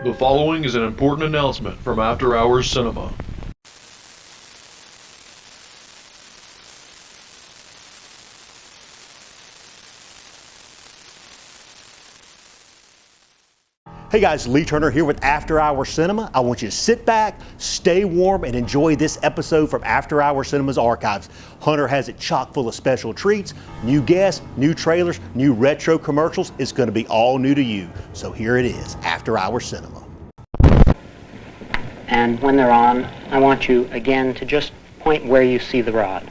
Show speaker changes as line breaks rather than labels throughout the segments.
The following is an important announcement from After Hours Cinema.
Hey guys, Lee Turner here with After Hours Cinema. I want you to sit back, stay warm, and enjoy this episode from After Hours Cinema's archives. Hunter has it chock full of special treats, new guests, new trailers, new retro commercials. It's going to be all new to you. So here it is, After Hours Cinema.
And when they're on, I want you again to just point where you see the rod.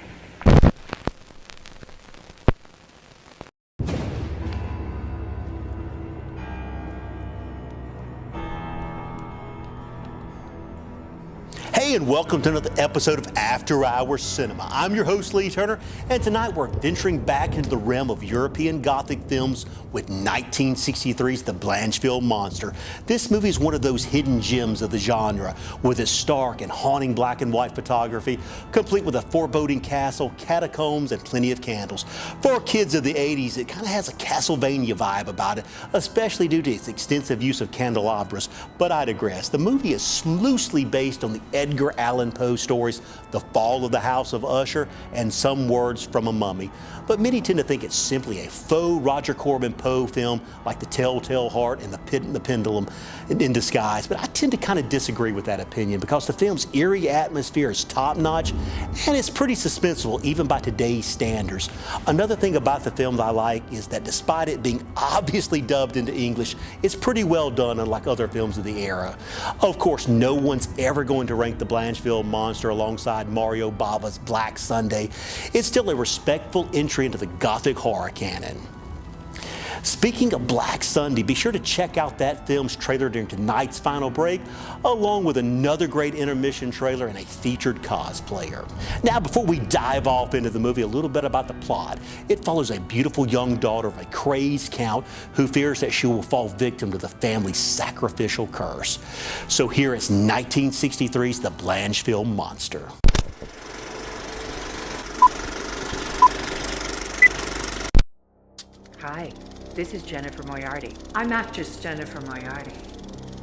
Hey, and welcome to another episode of After Hours Cinema. I'm your host, Lee Turner, and tonight we're venturing back into the realm of European Gothic films with 1963's The Blancheville Monster. This movie is one of those hidden gems of the genre, with its stark and haunting black and white photography, complete with a foreboding castle, catacombs, and plenty of candles. For kids of the 80s, it kind of has a Castlevania vibe about it, especially due to its extensive use of candelabras. But I digress. The movie is loosely based on the Edgar Allan Poe stories, The Fall of the House of Usher, and Some Words from a Mummy. But many tend to think it's simply a faux Roger Corman Poe film like The Telltale Heart and The Pendulum in disguise. But I tend to kind of disagree with that opinion because the film's eerie atmosphere is top-notch and it's pretty suspenseful even by today's standards. Another thing about the film that I like is that despite it being obviously dubbed into English, it's pretty well done, unlike other films of the era. Of course, no one's ever going to rank The Blancheville Monster alongside Mario Bava's Black Sunday. It's still a respectful entry into the Gothic horror canon. Speaking of Black Sunday, be sure to check out that film's trailer during tonight's final break, along with another great intermission trailer and a featured cosplayer. Now, before we dive off into the movie, a little bit about the plot. It follows a beautiful young daughter of a crazed count who fears that she will fall victim to the family's sacrificial curse. So here is 1963's The Blancheville Monster.
Hi, this is Jennifer Moriarty.
I'm actress Jennifer Moriarty.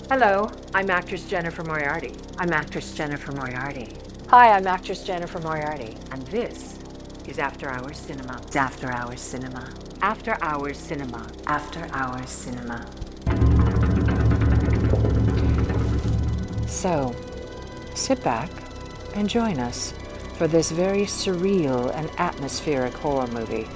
Hello, I'm actress Jennifer Moriarty. I'm actress Jennifer Moriarty.
Hi, I'm actress Jennifer Moriarty.
And this is After Hours Cinema.
It's After Hours Cinema.
After Hours Cinema.
After Hours Cinema. So, sit back and join us for this very surreal and atmospheric horror movie.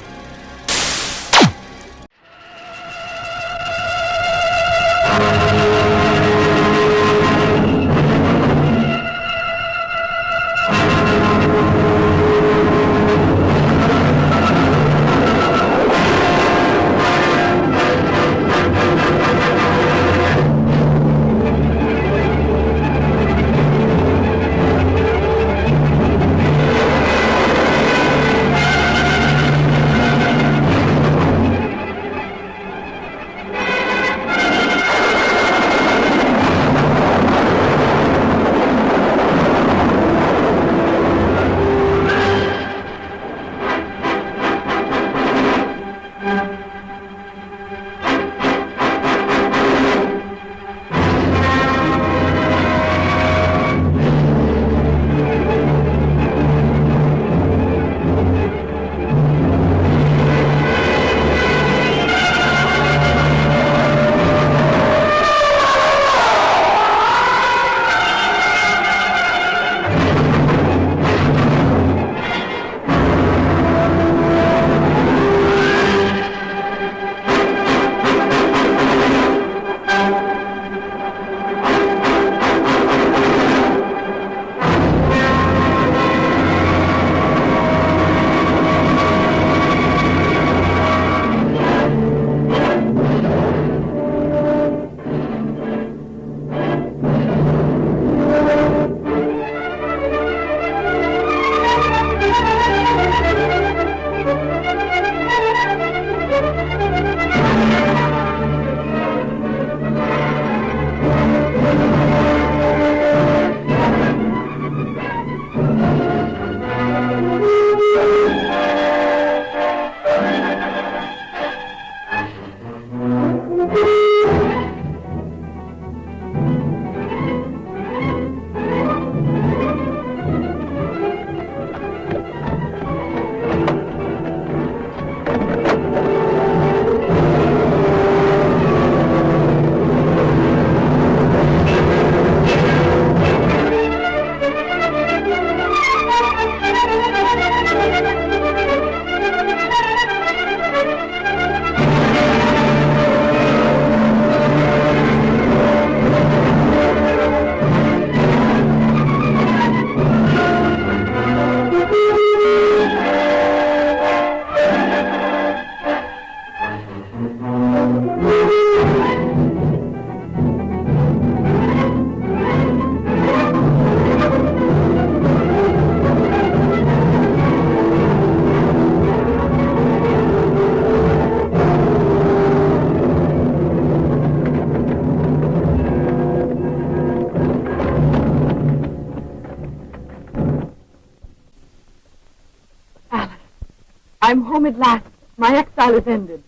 I'm home at last. My exile is ended.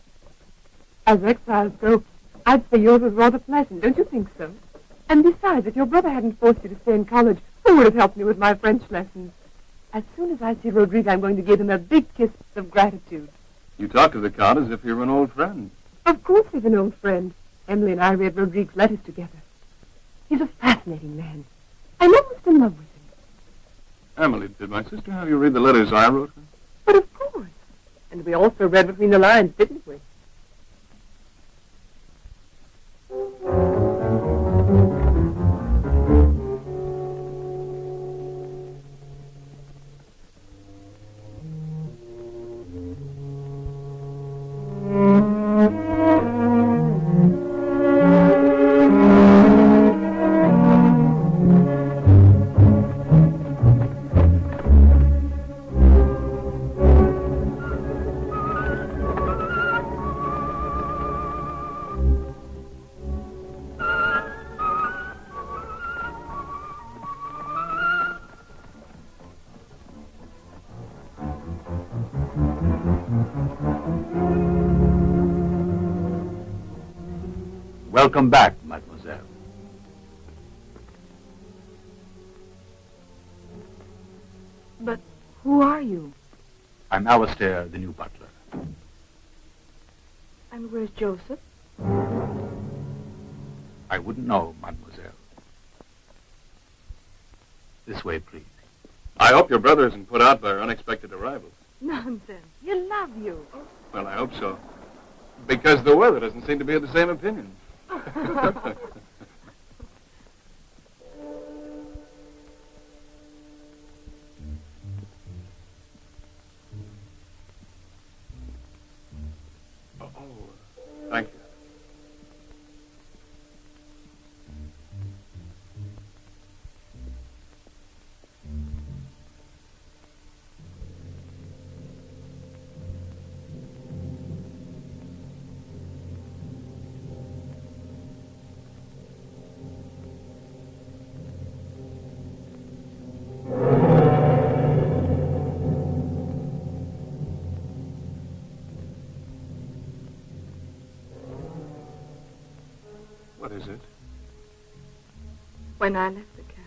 As exiles go, I'd say yours was rather pleasant, don't you think so? And besides, if your brother hadn't forced you to stay in college, who would have helped me with my French lessons? As soon as I see Rodrigue, I'm going to give him a big kiss of gratitude.
You talk to the Count as if you were an old friend.
Of course he's an old friend. Emily and I read Rodrigue's letters together. He's a fascinating man. I'm almost in love with him.
Emily, did my sister have you read the letters I wrote her?
But of course. And we also read between the lines, didn't we?
Welcome back, mademoiselle.
But who are you?
I'm Alistair, the new butler.
And where's Joseph?
I wouldn't know, mademoiselle. This way, please. I hope your brother isn't put out by our unexpected arrival.
Nonsense. He'll love you.
Well, I hope so. Because the weather doesn't seem to be of the same opinion. Thank you. What is it?
When I left the castle,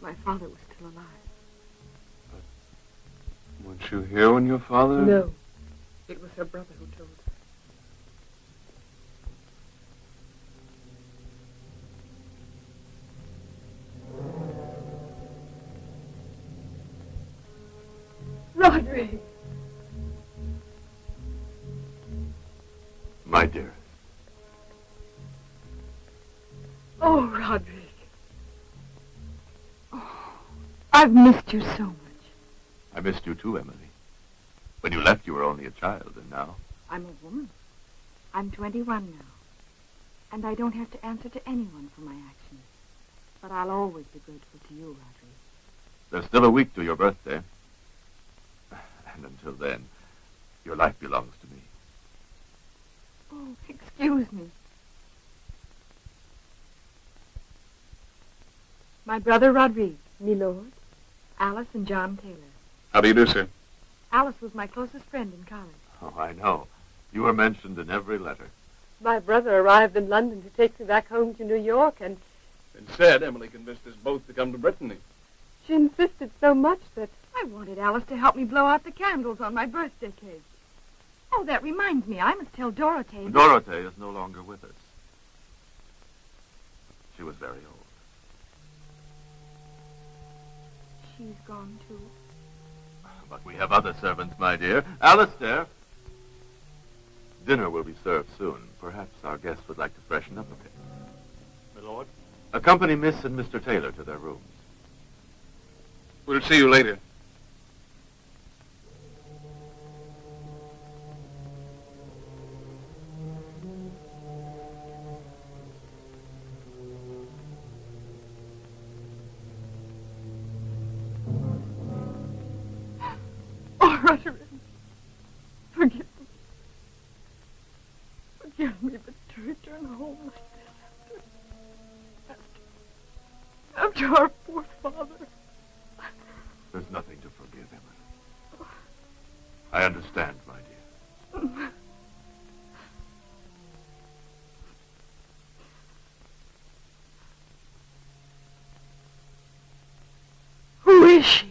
my father was still alive.
Weren't you here when your father...
No. It was her brother who told her. Rodrigue!
My dear.
Oh, Rodrigue. Oh, I've missed you so much.
I missed you too, Emily. When you left, you were only a child, and now...
I'm a woman. I'm 21 now. And I don't have to answer to anyone for my actions. But I'll always be grateful to you, Rodrigue.
There's still a week to your birthday. And until then, your life belongs to me.
Oh, excuse me. My brother Rodrigue, me lord, Alice and John Taylor.
How do you do, sir?
Alice was my closest friend in college.
Oh, I know. You were mentioned in every letter.
My brother arrived in London to take me back home to New York, and
Instead, Emily convinced us both to come to Brittany.
she insisted so much that I wanted Alice to help me blow out the candles on my birthday cake. Oh, that reminds me, I must tell Dorothea.
Dorothea is no longer with us. She was very old.
She's gone, too.
But we have other servants, my dear. Alistair. Dinner will be served soon. Perhaps our guests would like to freshen up a bit.
My lord?
Accompany Miss and Mr. Taylor to their rooms.
We'll see you later.
Oh, Roderick, forgive me. Forgive me, but to return home like this after our poor father.
There's nothing to forgive, Emily. I understand, my dear.
Who is she?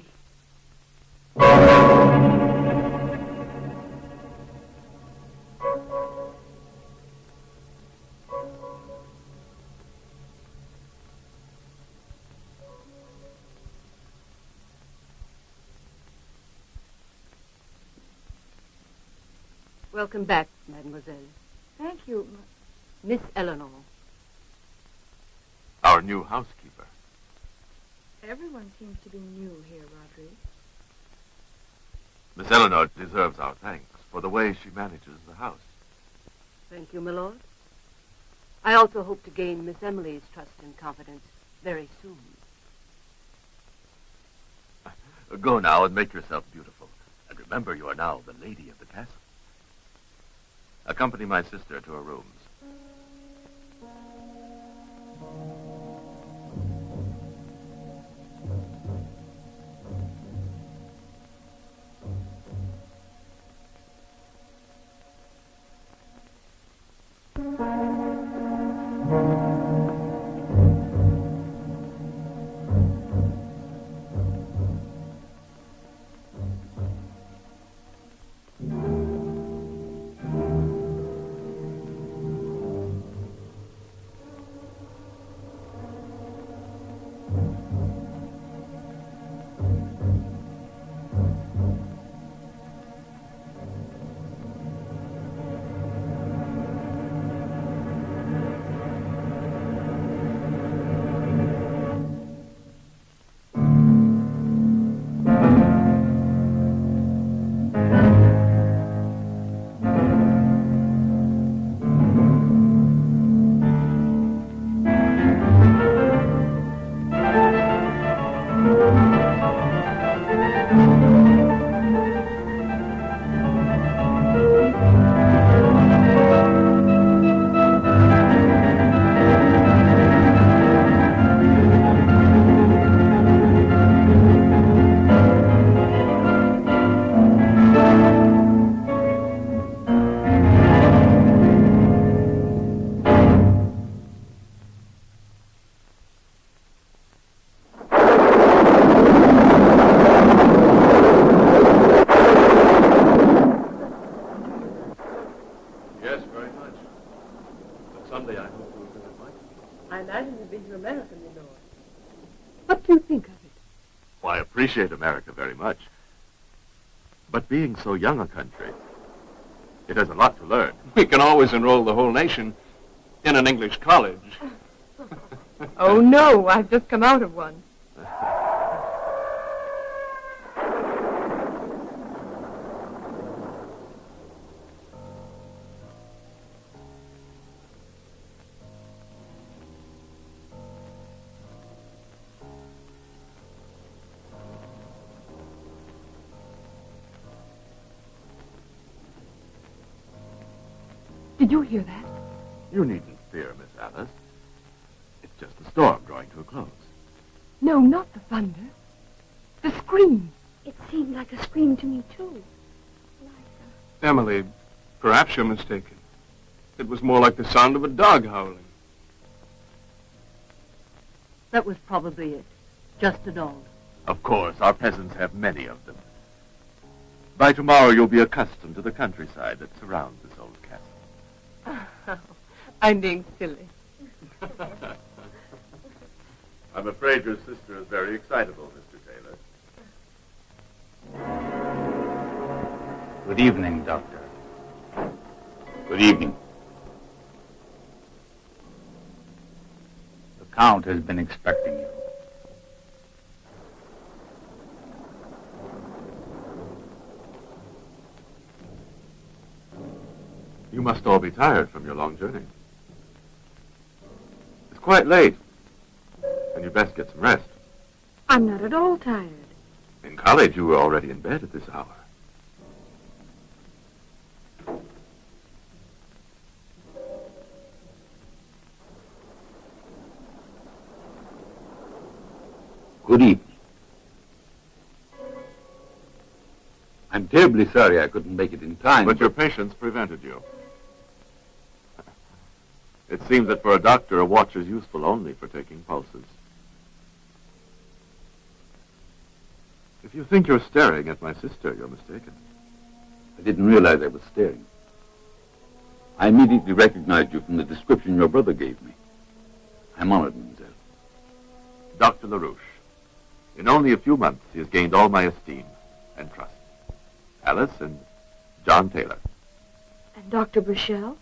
Welcome back, mademoiselle.
Thank you.
Miss Eleanor.
Our new housekeeper.
Everyone seems to be new here, Roderick.
Miss Eleanor deserves our thanks for the way she manages the house.
Thank you, my lord. I also hope to gain Miss Emily's trust and confidence very soon.
Go now and make yourself beautiful. And remember, you are now the lady of the castle. Accompany my sister to her rooms. Someday I hope you will visit Mike.
I imagine you've been to America, my lord. What do you think of it?
Well, I appreciate America very much. But being so young a country, it has a lot to learn.
We can always enroll the whole nation in an English college.
Oh, no, I've just come out of one. Did you hear that?
You needn't fear, Miss Alice. It's just a storm drawing to a close.
No, not the thunder. The scream.
It seemed like a scream to me, too.
Emily, perhaps you're mistaken. It was more like the sound of a dog howling.
That was probably it. Just a dog.
Of course, our peasants have many of them. By tomorrow, you'll be accustomed to the countryside that surrounds this old castle.
I'm being silly.
I'm afraid your sister is very excitable, Mr. Taylor.
Good evening, Doctor. Good evening. The Count has been expecting you.
You must all be tired from your long journey. It's quite late, and you'd best get some rest.
I'm not at all tired.
In college, you were already in bed at this hour.
Good evening. I'm terribly sorry I couldn't make it in time.
But your patience prevented you. It seems that for a doctor, a watch is useful only for taking pulses. If you think you're staring at my sister, you're mistaken.
I didn't realize I was staring. I immediately recognized you from the description your brother gave me. I'm honored, mademoiselle.
Dr. LaRouche. In only a few months, he has gained all my esteem and trust. Alice and John Taylor.
And Dr. Burchell?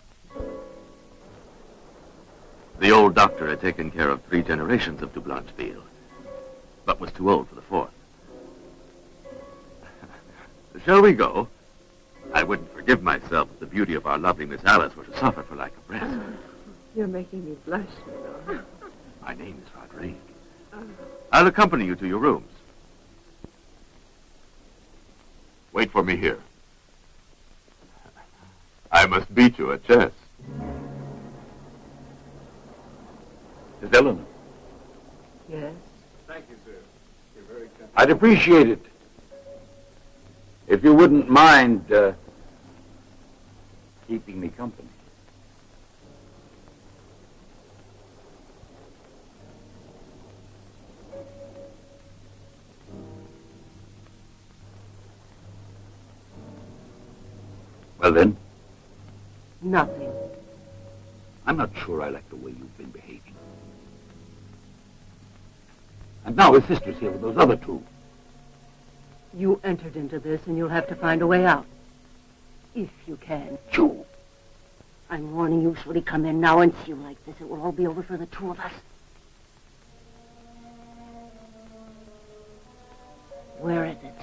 The old doctor had taken care of 3 generations of de Blancheville, but was too old for the 4th. Shall we go? I wouldn't forgive myself if the beauty of our lovely Miss Alice were to suffer for lack of breath.
You're making me blush, Milord.
My name is Rodrigue. I'll accompany you to your rooms. Wait for me here. I must beat you at chess.
Miss Eleanor.
Yes?
Thank you, sir. You're very kind.
I'd appreciate it if you wouldn't mind keeping me company. Well, then?
Nothing.
I'm not sure I like the way you've been behaving. And now his sister's here with those other 2.
You entered into this, and you'll have to find a way out. If you can.
Joe.
I'm warning you, should he come in now and see you like this, it will all be over for the 2 of us. Where is it?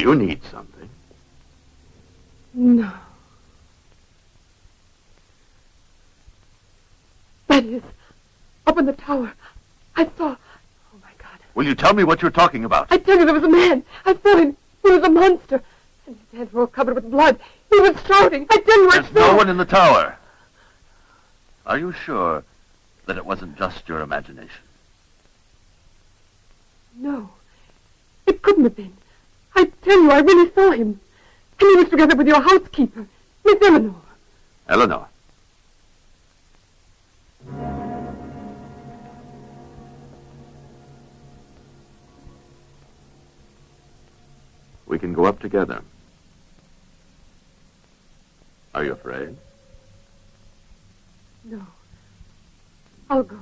you need something?
No. That is, up in the tower, I saw... Oh, my God.
Will you tell me what you're talking about?
I tell you, there was a man. I saw him. He was a monster. And his hands were all covered with blood. He was shouting. I tell you, I
There's
saw...
no one in the tower. Are you sure that it wasn't just your imagination?
No. It couldn't have been. I tell you, I really saw him. And he was together with your housekeeper, Miss Eleanor.
Eleanor. We can go up together. Are you afraid?
No. I'll go.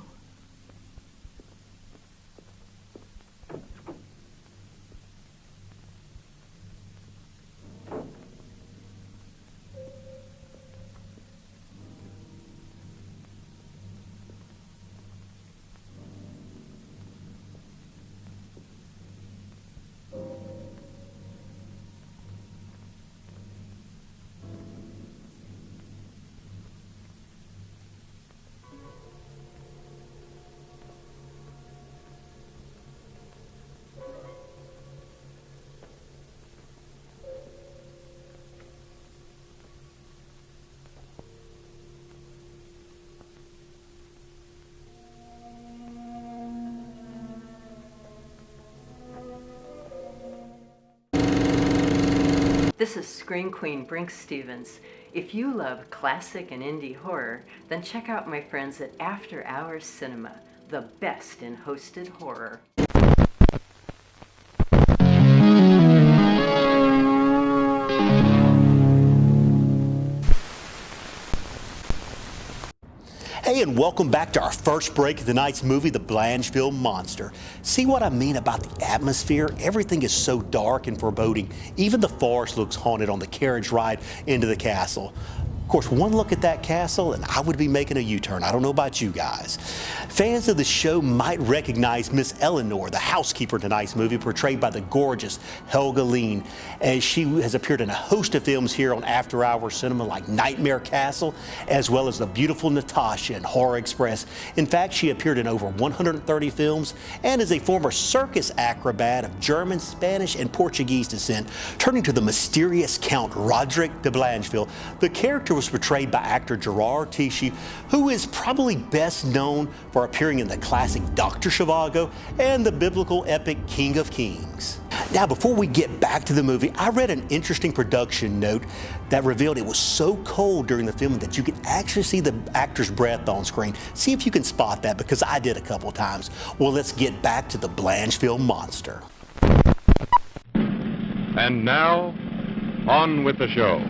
This is Screen Queen Brink Stevens. If you love classic and indie horror, then check out my friends at After Hours Cinema, the best in hosted horror.
Hey, and welcome back to our first break of tonight's movie, The Blancheville Monster. See what I mean about the atmosphere? Everything is so dark and foreboding. Even the forest looks haunted on the carriage ride into the castle. Of course, one look at that castle and I would be making a U-turn. I don't know about you guys. Fans of the show might recognize Miss Eleanor, the housekeeper in tonight's movie, portrayed by the gorgeous Helga Lean, as she has appeared in a host of films here on After Hours Cinema like Nightmare Castle, as well as the beautiful Natasha in Horror Express. In fact, she appeared in over 130 films and is a former circus acrobat of German, Spanish, and Portuguese descent. Turning to the mysterious Count Roderick de Blancheville, the character was portrayed by actor Gerard Tichy, who is probably best known for appearing in the classic Dr. Zhivago and the biblical epic King of Kings. Now, before we get back to the movie, I read an interesting production note that revealed it was so cold during the filming that you could actually see the actor's breath on screen. See if you can spot that, because I did a couple times. Well, let's get back to the Blancheville Monster.
And now, on with the show.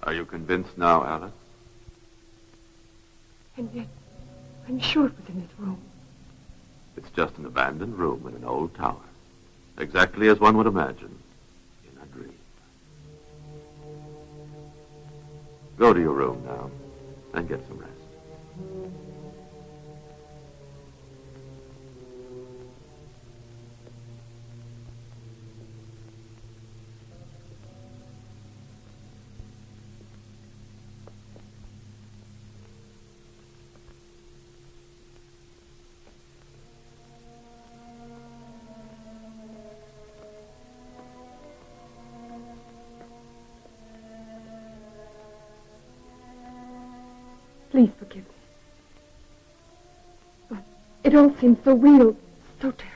Are you convinced now, Alice?
And yet, I'm sure it was in this room.
It's just an abandoned room in an old tower. Exactly as one would imagine in a dream. Go to your room now and get some rest.
Please forgive me. But it all seems so real, so terrible.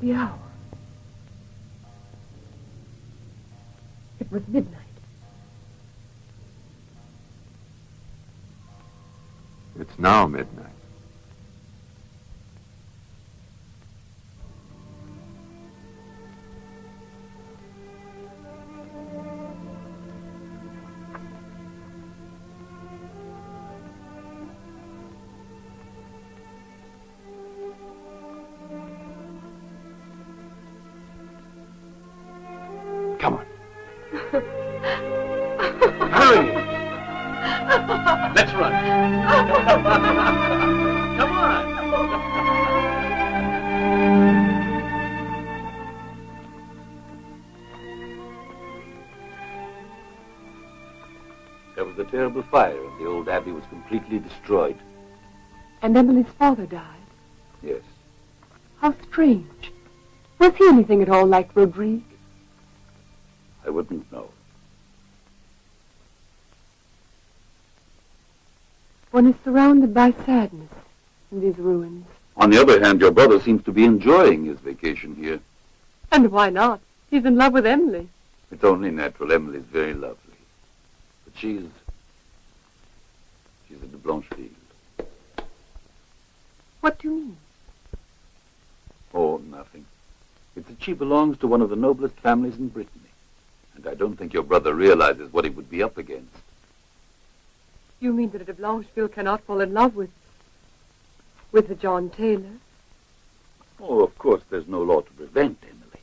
The hour. was midnight.
It's now midnight.
Come on. Hurry! Let's run. Come on.
There was a terrible fire, and the old abbey was completely destroyed.
And Emily's father died.
Yes.
How strange. Was he anything at all like Rodrigue?
I wouldn't know.
One is surrounded by sadness in these ruins.
On the other hand, your brother seems to be enjoying his vacation here.
And why not? He's in love with Emily.
It's only natural. Emily's very lovely. But she's at the Blancheville.
What do you mean?
Oh, nothing. It's that she belongs to one of the noblest families in Brittany. And I don't think your brother realizes what he would be up against.
You mean that a de Blancheville cannot fall in love with a John Taylor?
Oh, of course, there's no law to prevent Emily.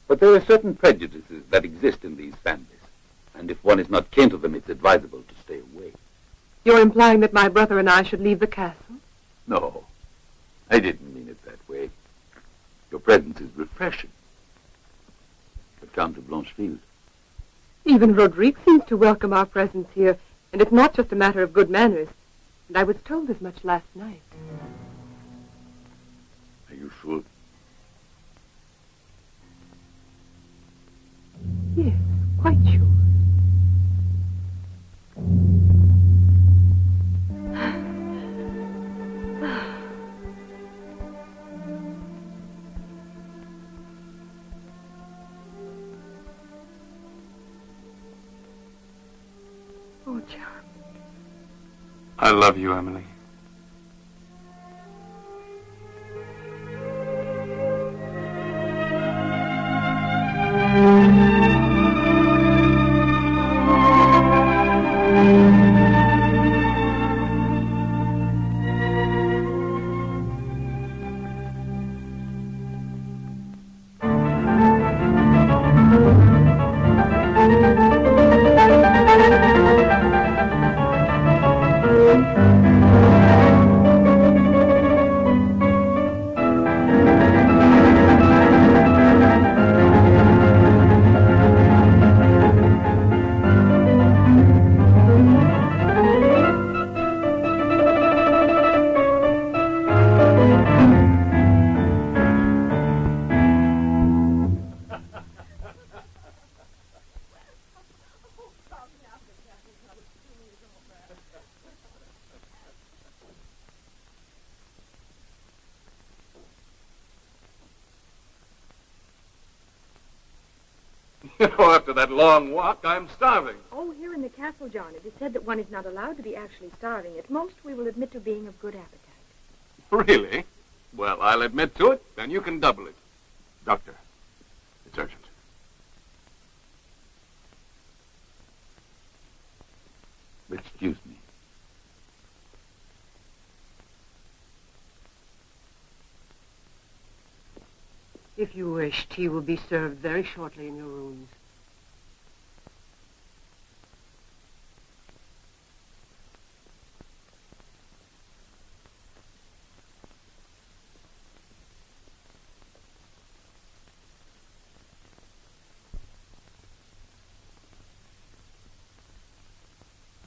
But there are certain prejudices that exist in these families. And if one is not kin to them, it's advisable to stay away.
You're implying that my brother and I should leave the castle?
No, I didn't mean it that way. Your presence is refreshing. But come to Blancheville.
Even Rodrigue seems to welcome our presence here, and it's not just a matter of good manners. And I was told as much last night.
Are you sure?
Yes, quite sure. Oh, John.
I love you, Emily. You know, after that long walk, I'm starving.
Oh, here in the castle, John, it is said that one is not allowed to be actually starving. At most, we will admit to being of good appetite.
Really? Well, I'll admit to it, then you can double it. Doctor, it's urgent.
Excuse me.
If you wish, tea will be served very shortly in your rooms.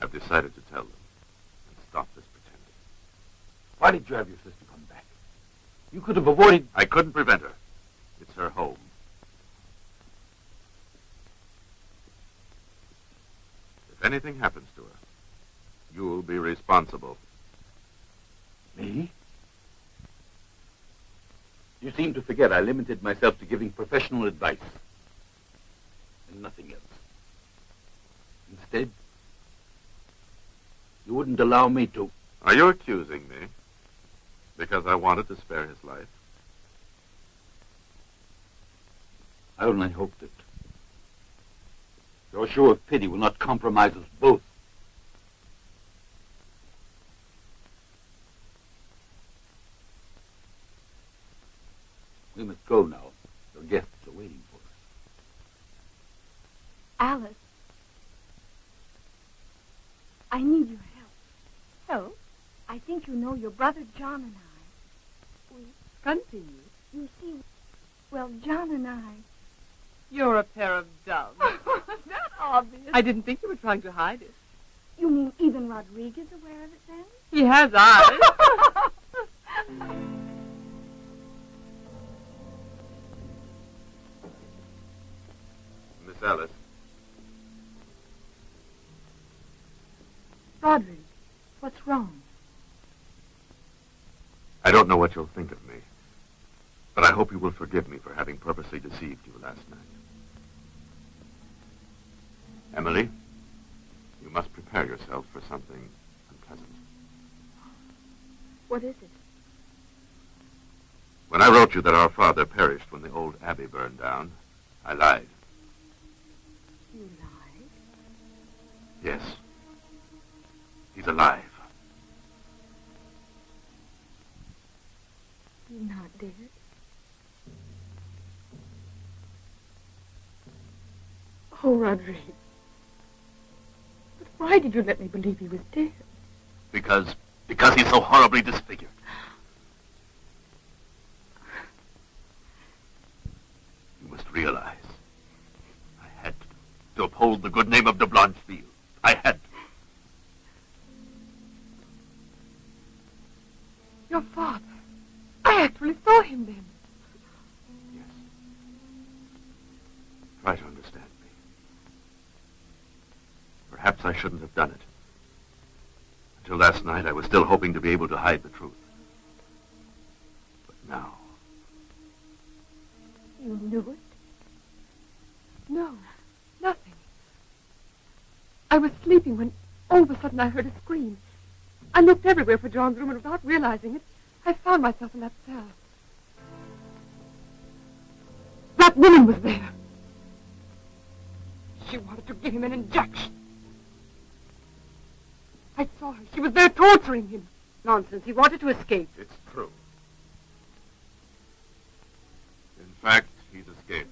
I've decided to tell them and stop this pretending.
Why did you have your sister come back? You could have avoided...
I couldn't prevent her. It's her home. If anything happens to her, you'll be responsible.
Me? You seem to forget I limited myself to giving professional advice. and nothing else. Instead, you wouldn't allow me to...
Are you accusing me because I wanted to spare his life?
I only hope that your show of pity will not compromise us both. We must go now. Your guests are waiting for us.
Alice, I need your help. Help? I think you know your brother John and I.
Continue.
You see, well, John and I...
You're a pair of doves.
That obvious.
I didn't think you were trying to hide it.
You mean even Rodriguez aware of it then?
He has eyes.
Miss Alice.
Roderick, what's wrong?
I don't know what you'll think of me, but I hope you will forgive me for having purposely deceived you last night. Emily, you must prepare yourself for something unpleasant.
What is it?
When I wrote you that our father perished when the old abbey burned down, I lied.
You lied?
Yes. He's alive.
He's not dead. Oh, Rodrigue. But why did you let me believe he was dead?
Because he's so horribly disfigured. You must realize, I had to uphold the good name of de Blancheville. I had to.
Your father. I actually saw him then.
Yes. Try to understand me. Perhaps I shouldn't have done it. Until last night, I was still hoping to be able to hide the truth. But now...
You knew it?
No, nothing. I was sleeping when all of a sudden I heard a scream. I looked everywhere for John's room, and without realizing it, I found myself in that cell. That woman was there. She wanted to give him an injection. I saw her. She was there torturing him.
Nonsense. He wanted to escape.
It's true. In fact, he's escaped.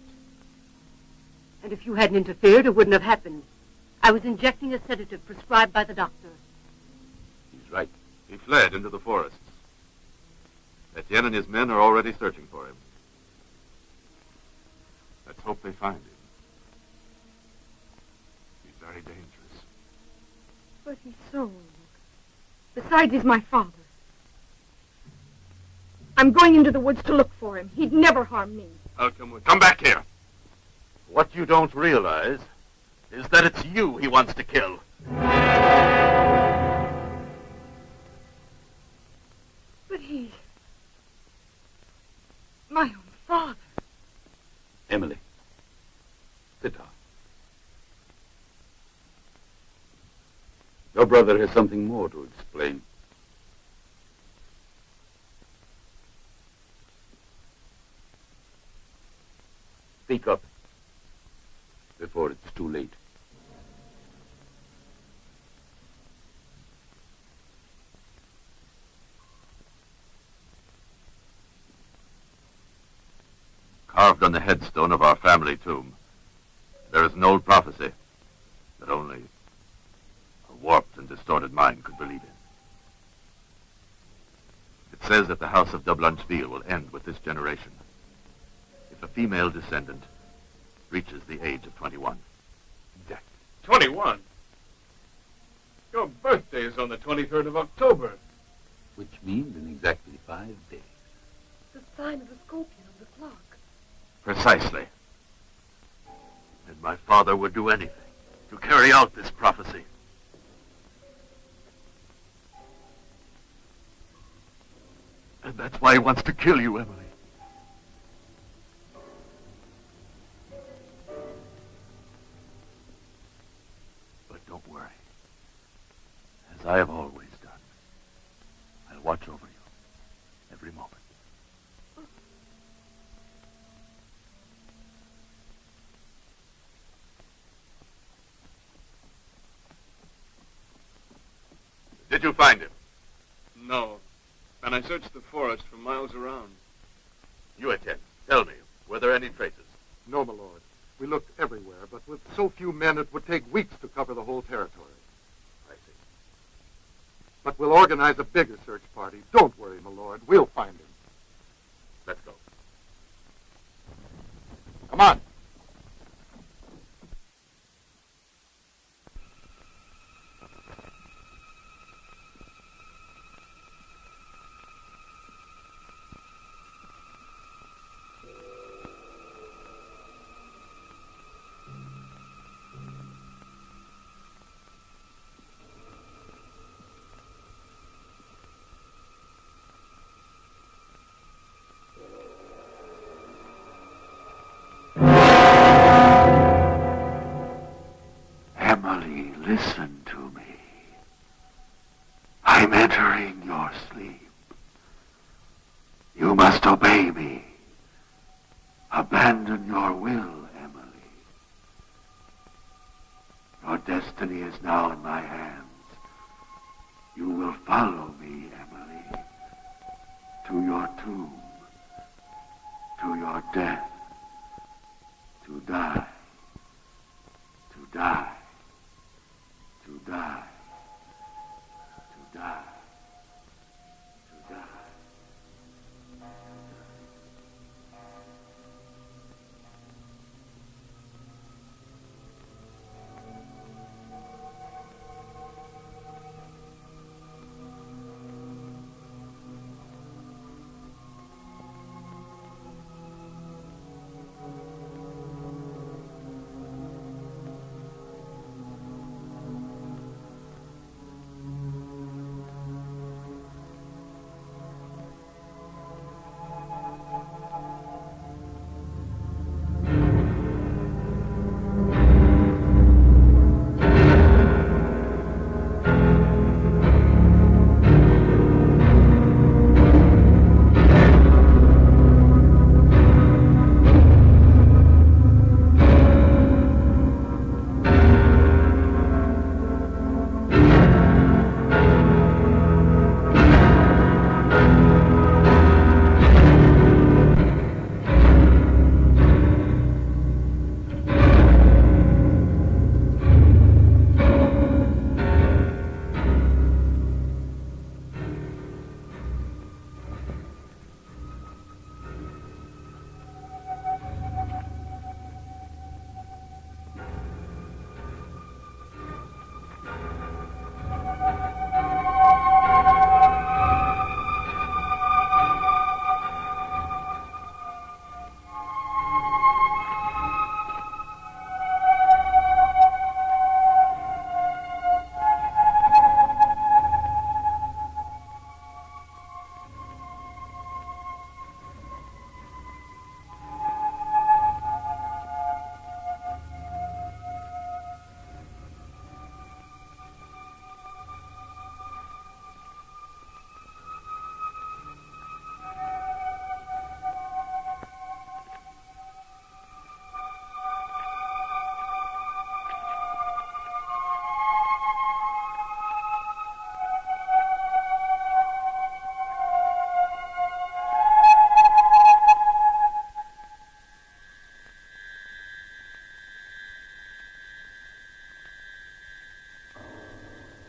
And if you hadn't interfered, it wouldn't have happened. I was injecting a sedative prescribed by the doctor.
He's right.
He fled into the forests. Etienne and his men are already searching for him. Let's hope they find him. He's very dangerous.
But he's so old. Besides, he's my father. I'm going into the woods to look for him. He'd never harm me.
I'll come with you. Come back here. What you don't realize is that it's you he wants to kill.
But he's my own father.
Emily, sit down. Your brother has something more to explain. Speak up before it's too late.
Carved on the headstone of our family tomb, there is an old prophecy that only a warped and distorted mind could believe in. It says that the house of de Blancheville will end with this generation if a female descendant reaches the age of 21.
Exactly. 21? Your birthday is on the 23rd of October.
Which means in exactly 5 days.
The sign of the scorpion on the clock.
Precisely. And my father would do anything to carry out this prophecy. And that's why he wants to kill you, Emily. Did you find him?
No. And I searched the forest for miles around.
You attend. Tell me, were there any traces?
No, my lord. We looked everywhere, but with so few men, it would take weeks to cover the whole territory.
I see.
But we'll organize a bigger search party. Don't worry, my lord. We'll find him.
Let's go.
Come on.
Emily, listen to me. I'm entering your sleep. You must obey me. Abandon your will, Emily. Your destiny is now in my hands. You will follow me, Emily, to your tomb, to your death, to die, to die. To die. To die. To die.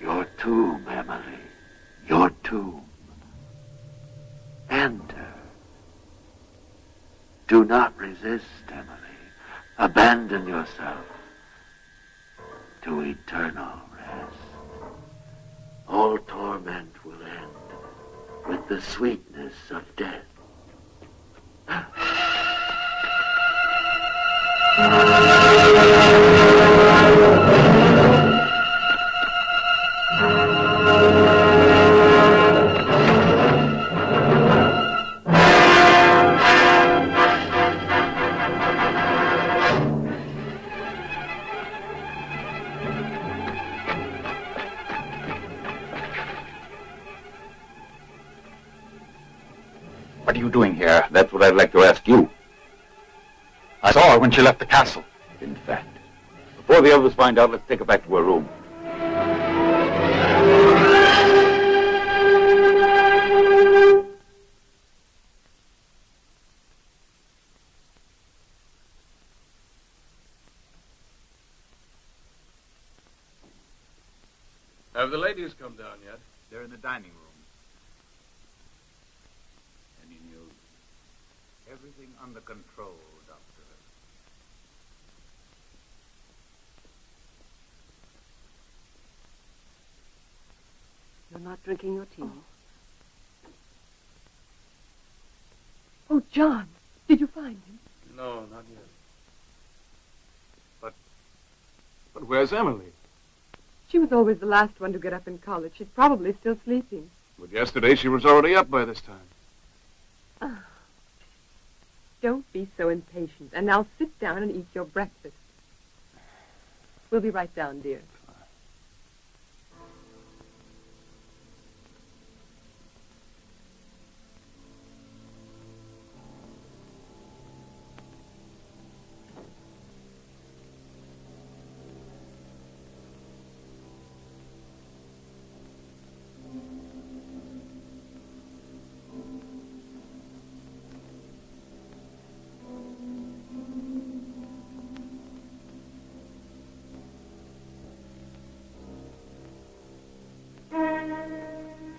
Your tomb, Emily. Your tomb. Enter. Do not resist, Emily. Abandon yourself to eternal rest. All torment will end with the sweetness of death.
What are you doing here? That's what I'd like to ask you.
I saw her when she left the castle.
In fact. Before the others find out, let's take her back to her room.
Have the ladies come down yet?
They're in the dining room. Any news? Everything under control, Doctor.
You're not drinking your tea?
Oh, John, did you find him?
No, not yet. But where's Emily?
She was always the last one to get up in college. She's probably still sleeping.
But yesterday she was already up by this time.
Ah. Don't be so impatient. And now sit down and eat your breakfast. We'll be right down, dear.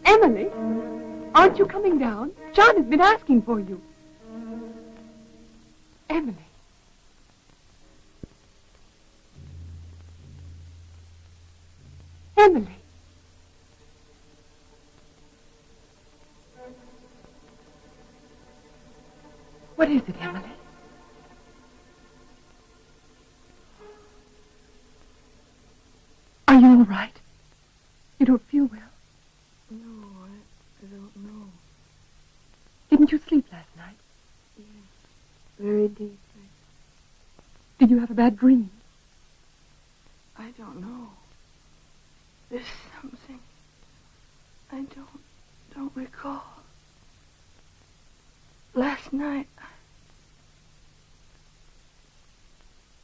Emily, aren't you coming down? John has been asking for you. Emily. Emily. What is it, Emily? Are you all right? You don't feel well?
No, I don't know.
Didn't you sleep last night?
Yes, very deeply.
Did you have a bad dream?
I don't know. There's something I don't recall. Last night,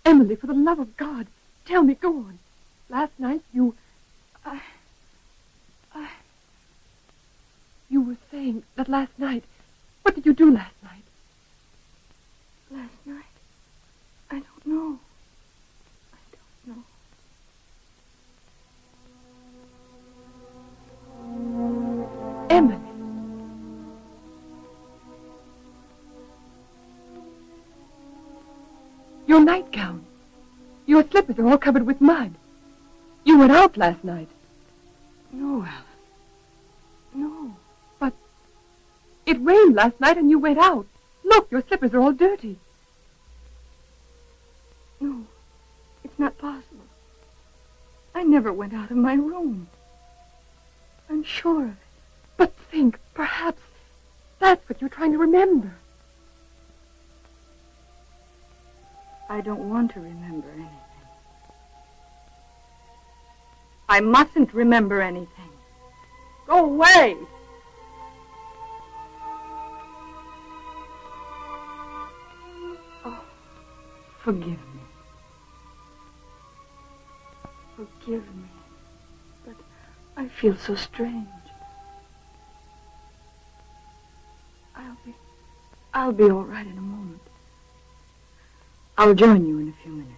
Emily, for the love of God, tell me, go on. Last night you were saying that last night. What did you do last night?
Last night? I don't know. I don't know.
Emily. Your nightgown. Your slippers are all covered with mud. You went out last night.
No, Alan. No.
But it rained last night and you went out. Look, your slippers are all dirty.
No, it's not possible. I never went out of my room. I'm sure of it.
But think, perhaps that's what you're trying to remember.
I don't want to remember anything. I mustn't remember anything. Go away! Oh, forgive me. Forgive me. But I feel so strange. I'll be all right in a moment. I'll join you in a few minutes.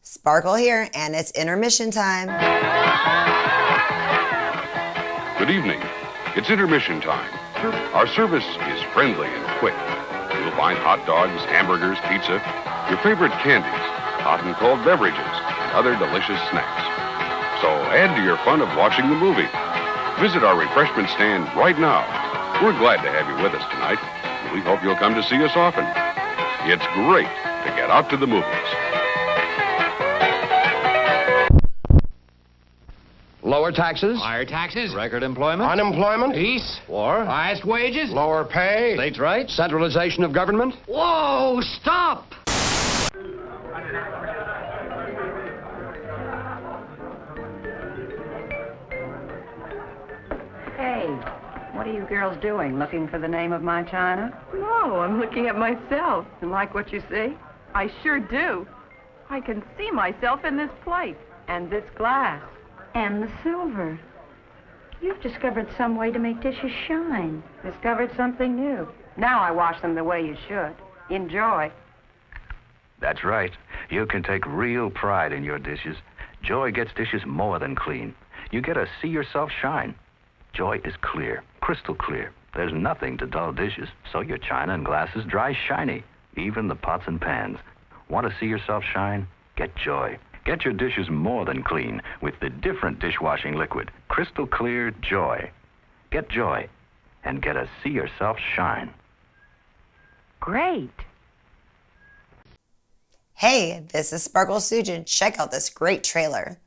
Sparkle here, and it's intermission time.
Good evening. It's intermission time. Our service is friendly and quick. You'll find hot dogs, hamburgers, pizza, your favorite candies, hot and cold beverages, and other delicious snacks. So add to your fun of watching the movie. Visit our refreshment stand right now. We're glad to have you with us tonight, and we hope you'll come to see us often. It's great to get out to the movies.
Lower taxes.
Higher taxes.
Record employment.
Unemployment.
Peace. War.
Highest wages.
Lower pay.
States' rights.
Centralization of government.
Whoa, stop!
Hey, What are you girls doing? Looking for the name of my china?
No, I'm looking at myself. You like what you see? I sure do. I can see myself in this plate.
And this glass.
And the silver. You've discovered some way to make dishes shine.
Discovered something new. Now I wash them the way you should. Enjoy.
That's right. You can take real pride in your dishes. Joy gets dishes more than clean. You get to see yourself shine. Joy is clear, crystal clear. There's nothing to dull dishes, so your china and glasses dry shiny, even the pots and pans. Want to see yourself shine? Get Joy. Get your dishes more than clean with the different dishwashing liquid, Crystal Clear Joy. Get Joy and get to see yourself shine.
Great.
Hey, this is Sparkle Sujin. Check out this great trailer.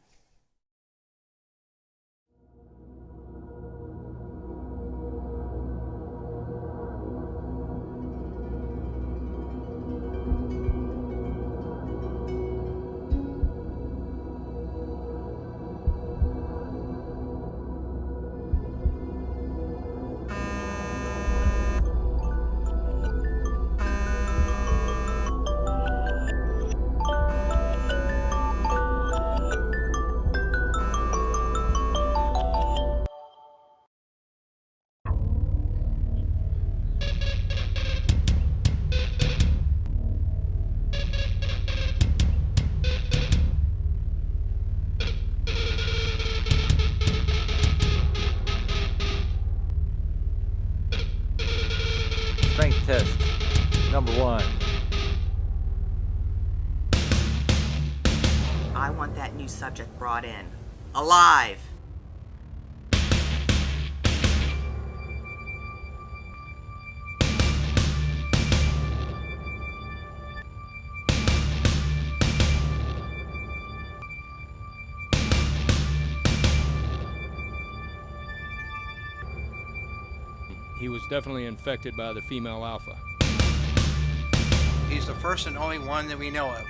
Strength test, number 1.
I want that new subject brought in. Alive!
He was definitely infected by the female alpha.
He's the first and only one that we know of.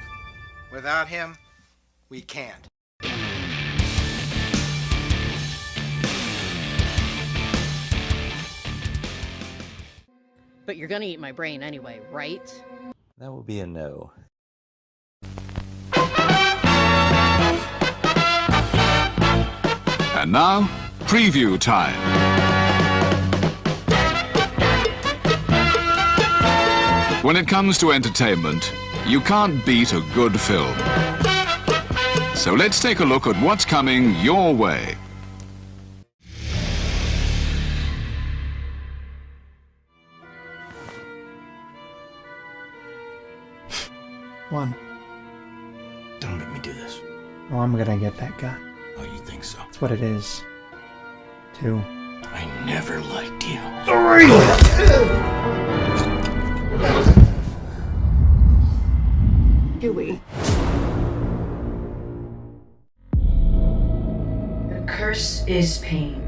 Without him, we can't.
But you're gonna eat my brain anyway, right?
That will be a no.
And now, preview time. When it comes to entertainment, you can't beat a good film. So let's take a look at what's coming your way.
One.
Don't make me do this.
Oh, I'm gonna get that gun.
Oh, you think so?
That's what it is. 2.
I never liked you.
3!
Huey.
The curse is pain.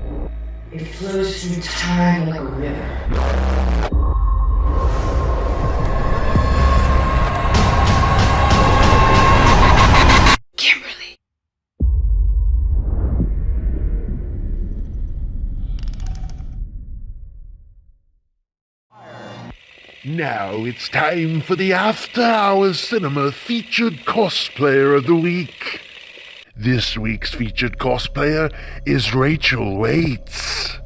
It flows through time like a river. Kimberly.
Now it's time for the After Hours Cinema Featured Cosplayer of the Week. This week's featured cosplayer is Rachel Waits.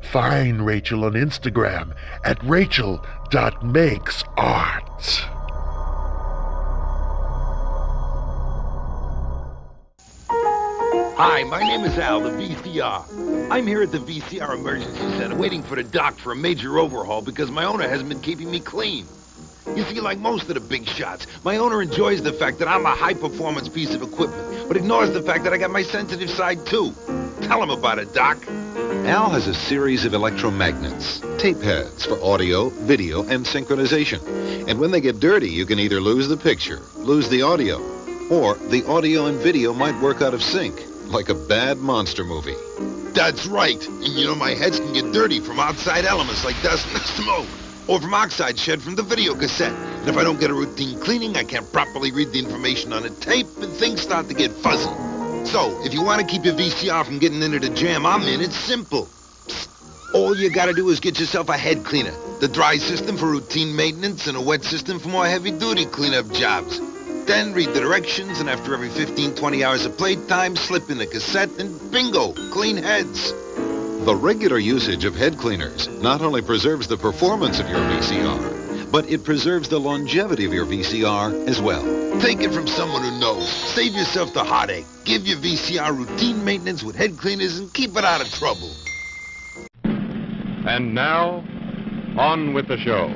Find Rachel on Instagram at rachel.makesart.
Hi, my name is Al, the VCR. I'm here at the VCR Emergency Center waiting for the doc for a major overhaul because my owner hasn't been keeping me clean. You see, like most of the big shots, my owner enjoys the fact that I'm a high-performance piece of equipment, but ignores the fact that I got my sensitive side, too. Tell him about it, Doc.
Al has a series of electromagnets, tape heads for audio, video, and synchronization. And when they get dirty, you can either lose the picture, lose the audio, or the audio and video might work out of sync, like a bad monster movie.
That's right. And you know, my heads can get dirty from outside elements like dust and smoke, or from oxide shed from the video cassette. And if I don't get a routine cleaning, I can't properly read the information on the tape, and things start to get fuzzy. So, if you want to keep your VCR from getting into the jam I'm in, it's simple. Psst. All you gotta do is get yourself a head cleaner. The dry system for routine maintenance and a wet system for more heavy-duty cleanup jobs. Then read the directions, and after every 15, 20 hours of playtime, slip in the cassette, and bingo, clean heads.
The regular usage of head cleaners not only preserves the performance of your VCR, but it preserves the longevity of your VCR as well.
Take it from someone who knows. Save yourself the heartache. Give your VCR routine maintenance with head cleaners and keep it out of trouble.
And now, on with the show.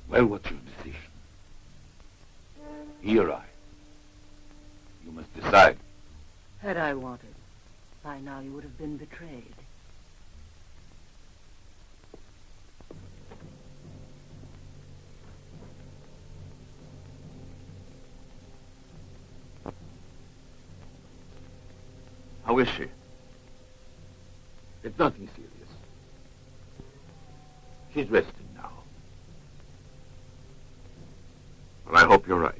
Well, what's your decision? He or I? You must decide.
Had I wanted, by now you would have been betrayed.
How is she? It's nothing serious. She's resting now. Well, I hope you're right.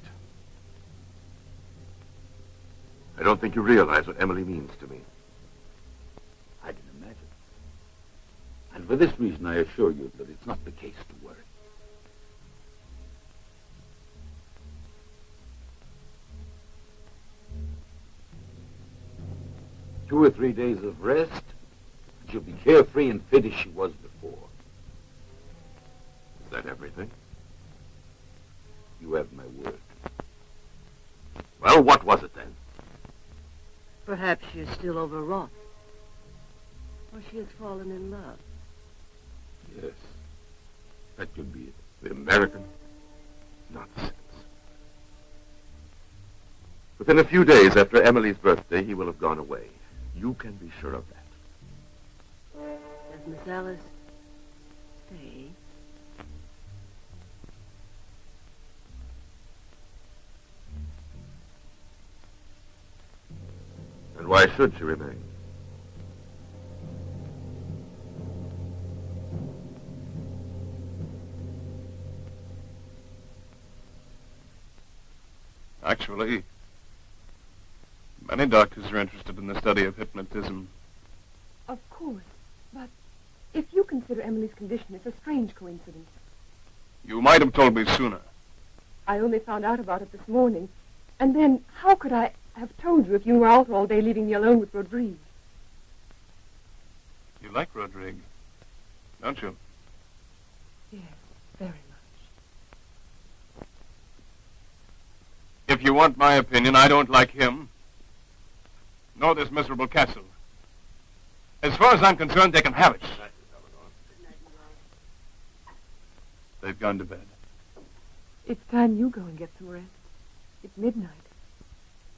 I don't think you realize what Emily means to me. I can imagine. And for this reason, I assure you that it's not the case to worry. Two or 3 days of rest, and she'll be carefree and fit as she was before. Is that everything? You have my word. Well, what was it then?
Perhaps she is still overwrought. Or she has fallen in love.
Yes, that could be it. The American nonsense. Within a few days after Emily's birthday, he will have gone away. You can be sure of that.
Does Miss Alice stay?
And why should she remain?
Actually, many doctors are interested in the study of hypnotism.
Of course, but if you consider Emily's condition, it's a strange coincidence.
You might have told me sooner.
I only found out about it this morning. And then, how could I have told you if you were out all day leaving me alone with Rodriguez?
You like Rodrigue, don't you?
Yes, very much.
If you want my opinion, I don't like him. Nor this miserable castle. As far as I'm concerned, they can have it. They've gone to bed.
It's time you go and get some rest. It's midnight.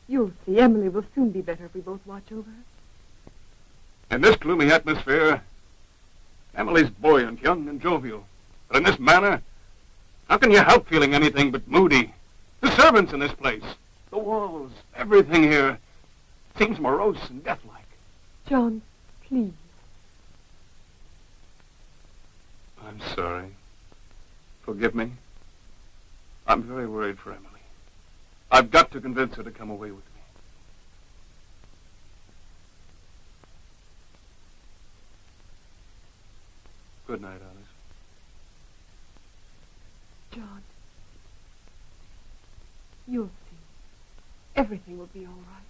You'll see, Emily will soon be better if we both watch over her.
In this gloomy atmosphere, Emily's buoyant, young, and jovial. But in this manner, how can you help feeling anything but moody? The servants in this place, the walls, everything here seems morose and deathlike.
John, please.
I'm sorry. Forgive me. I'm very worried for Emily. I've got to convince her to come away with me. Good night, Alice.
John, you'll see. Everything will be all right.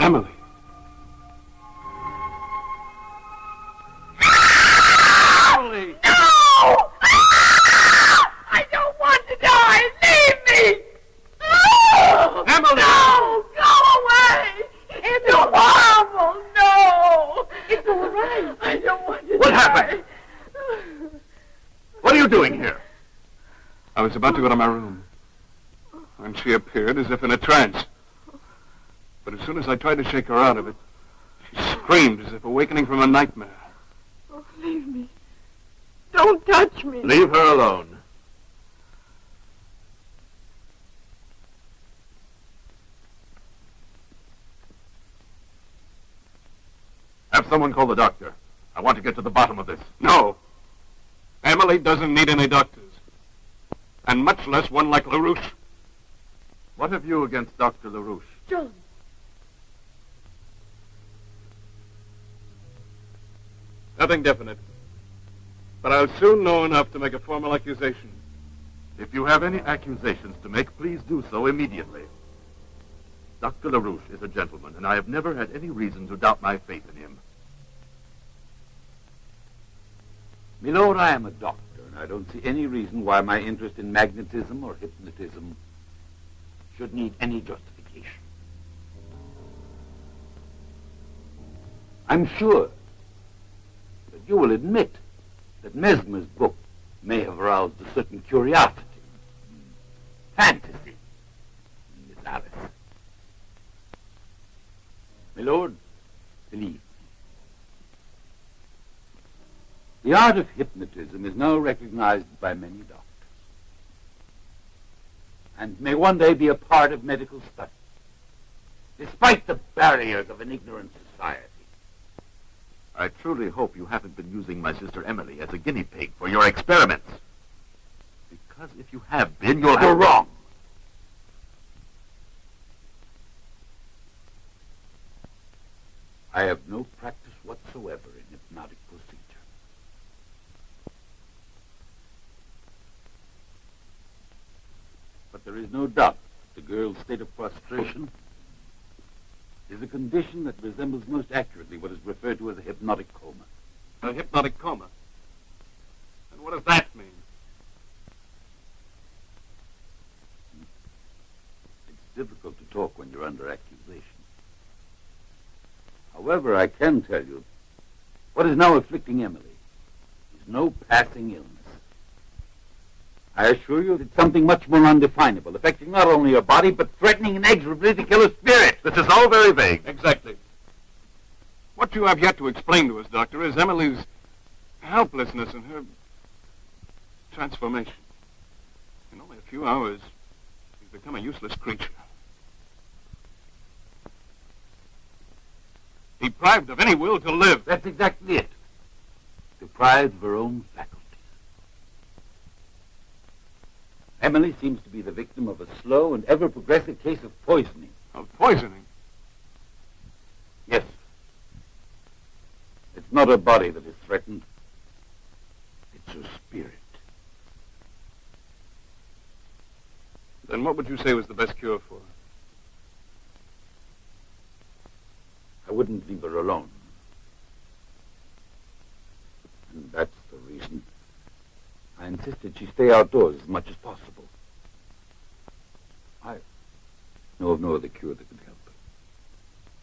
Emily. Emily!
No! I don't want to die! Leave me! No!
Emily!
No! Go away! It's so horrible! No! It's all right. I don't want to
What
die.
happened? What are you doing here? I was about to go to my room when she appeared as if in a trance. But as soon as I tried to shake her out of it, she screamed as if awakening from a nightmare.
Oh, leave me. Don't touch me.
Leave her alone. Have someone call the doctor. I want to get to the bottom of this. No. Emily doesn't need any doctors. And much less one like LaRouche. What have you against Dr. LaRouche?
John.
Nothing definite. But I'll soon know enough to make a formal accusation.
If you have any accusations to make, please do so immediately. Dr. LaRouche is a gentleman, and I have never had any reason to doubt my faith in him.
Milord, I am a doctor, and I don't see any reason why my interest in magnetism or hypnotism should need any justification. I'm sure that you will admit that Mesmer's book may have aroused a certain curiosity, fantasy in Miss Alice. Milord, believe me. The art of hypnotism is now recognized by many doctors and may one day be a part of medical study, despite the barriers of an ignorant society.
I truly hope you haven't been using my sister Emily as a guinea pig for your experiments. Because if you have been, you'll
You're
have...
wrong. I have no practice whatsoever in hypnotic procedure. But there is no doubt that the girl's state of prostration is a condition that resembles most accurately what is referred to as a hypnotic coma.
A hypnotic coma? And what does that mean?
It's difficult to talk when you're under accusation. However, I can tell you what is now afflicting Emily is no passing illness. I assure you it's something much more undefinable, affecting not only her body, but threatening inexorably to kill her spirit.
This is all very vague.
Exactly. What you have yet to explain to us, Doctor, is Emily's helplessness and her transformation. In only a few hours, she's become a useless creature. Deprived of any will to live.
That's exactly it. Deprived of her own faculties. Emily seems to be the victim of a slow and ever-progressive case of poisoning.
Of poisoning?
Yes. It's not her body that is threatened. It's her spirit.
Then what would you say was the best cure for her?
I wouldn't leave her alone. And that's the reason I insisted she stay outdoors as much as possible. I know of no other cure that could help her.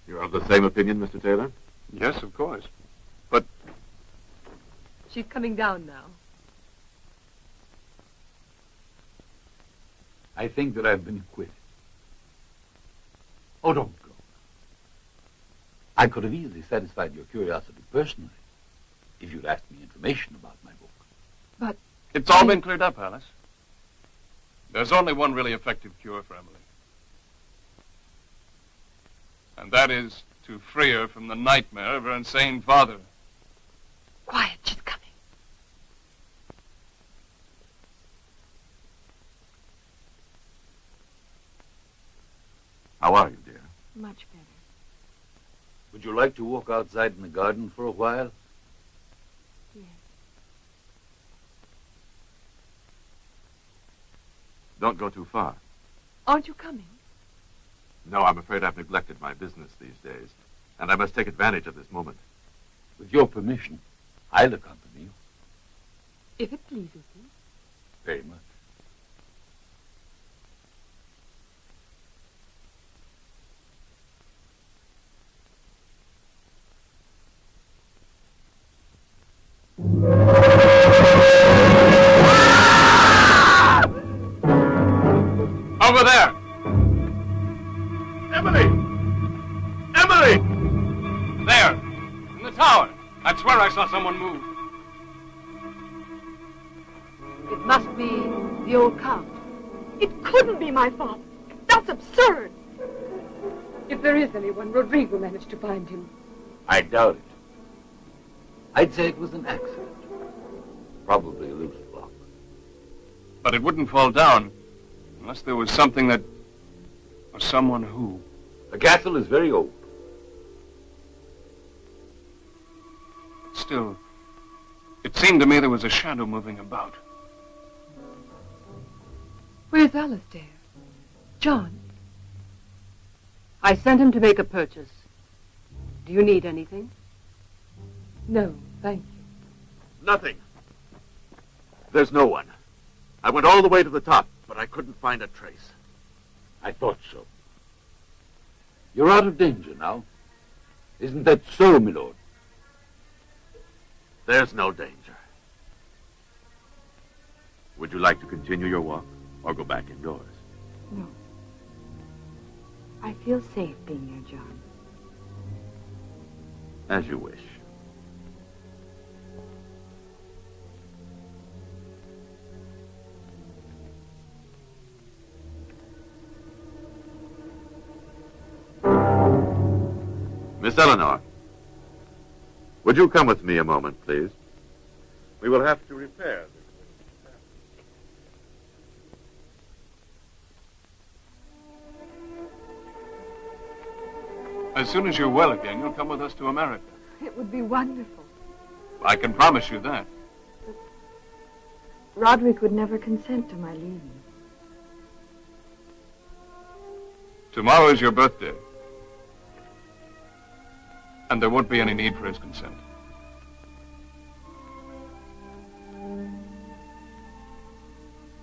You're of the same opinion, Mr. Taylor?
Yes, of course. But...
She's coming down now.
I think that I've been acquitted. Oh, don't go. I could have easily satisfied your curiosity personally. if you'd asked me information about my book.
But...
It's all been cleared up, Alice. There's only one really effective cure for Emily. And that is to free her from the nightmare of her insane father.
Quiet, she's coming.
How are you, dear?
Much better.
Would you like to walk outside in the garden for a while?
Yes.
Don't go too far.
Aren't you coming?
No, I'm afraid I've neglected my business these days, and I must take advantage of this moment.
With your permission, I'll accompany you.
If it pleases you.
Very much.
Over there!
Emily! Emily!
There! In the tower! I swear I saw someone move.
It must be the old Count. It couldn't be my father. That's absurd. If there is anyone, Rodrigo managed to find him.
I doubt it. I'd say it was an accident. Probably a loose block.
But it wouldn't fall down unless there was something that... or someone who...
The castle is very old.
Still, it seemed to me there was a shadow moving about.
Where's Alistair? John? I sent him to make a purchase. Do you need anything? No, thank you.
Nothing. There's no one. I went all the way to the top, but I couldn't find a trace.
I thought so. You're out of danger now. Isn't that so, my lord?
There's no danger. Would you like to continue your walk or go back indoors?
No. I feel safe being here, John.
As you wish. Miss Eleanor, would you come with me a moment, please? We will have to repair this.
As soon as you're well again, you'll come with us to America.
It would be wonderful.
I can promise you that.
Roderick would never consent to my leaving.
Tomorrow is your birthday. And there won't be any need for his consent.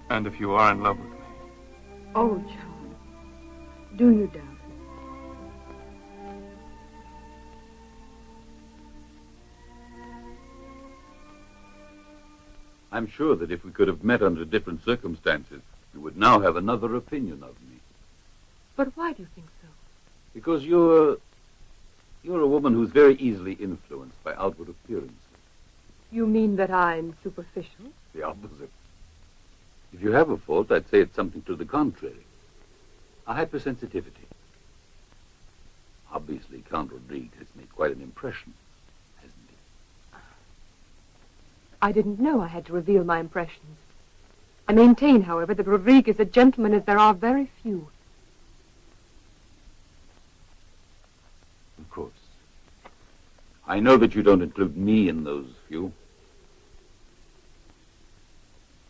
And if you are in love with me.
Oh, John. Do you doubt it?
I'm sure that if we could have met under different circumstances, you would now have another opinion of me.
But why do you think so?
Because you're a woman who's very easily influenced by outward appearances.
You mean that I'm superficial?
The opposite. If you have a fault, I'd say it's something to the contrary. A hypersensitivity. Obviously, Count Rodrigue has made quite an impression, hasn't he?
I didn't know I had to reveal my impressions. I maintain, however, that Rodrigue is a gentleman as there are very few.
Of course. I know that you don't include me in those few.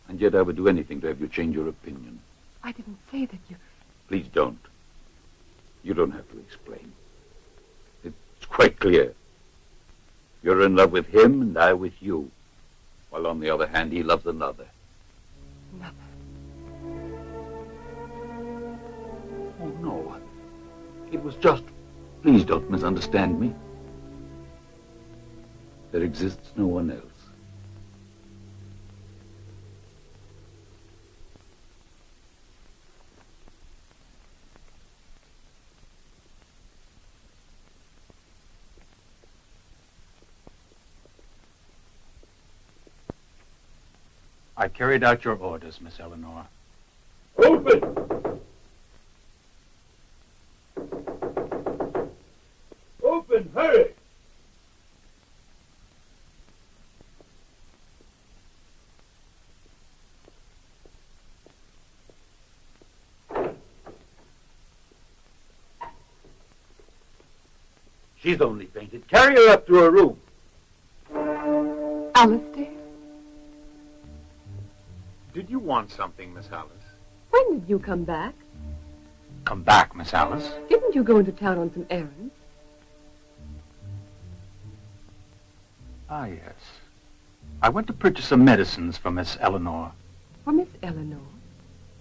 And yet I would do anything to have you change your opinion.
I didn't say that you...
Please don't. You don't have to explain. It's quite clear. You're in love with him and I with you. While on the other hand, he loves another.
Another?
Oh, no. It was just... Please don't misunderstand me. There exists no one else.
I carried out your orders, Miss Eleanor.
Open! Open, hurry!
She's only fainted. Carry her up to her room.
Alistair,
Did you want something, Miss Alice?
when did you come back?
Come back, Miss Alice.
Didn't you go into town on some errands?
Ah, yes. I went to purchase some medicines for Miss Eleanor.
For Miss Eleanor?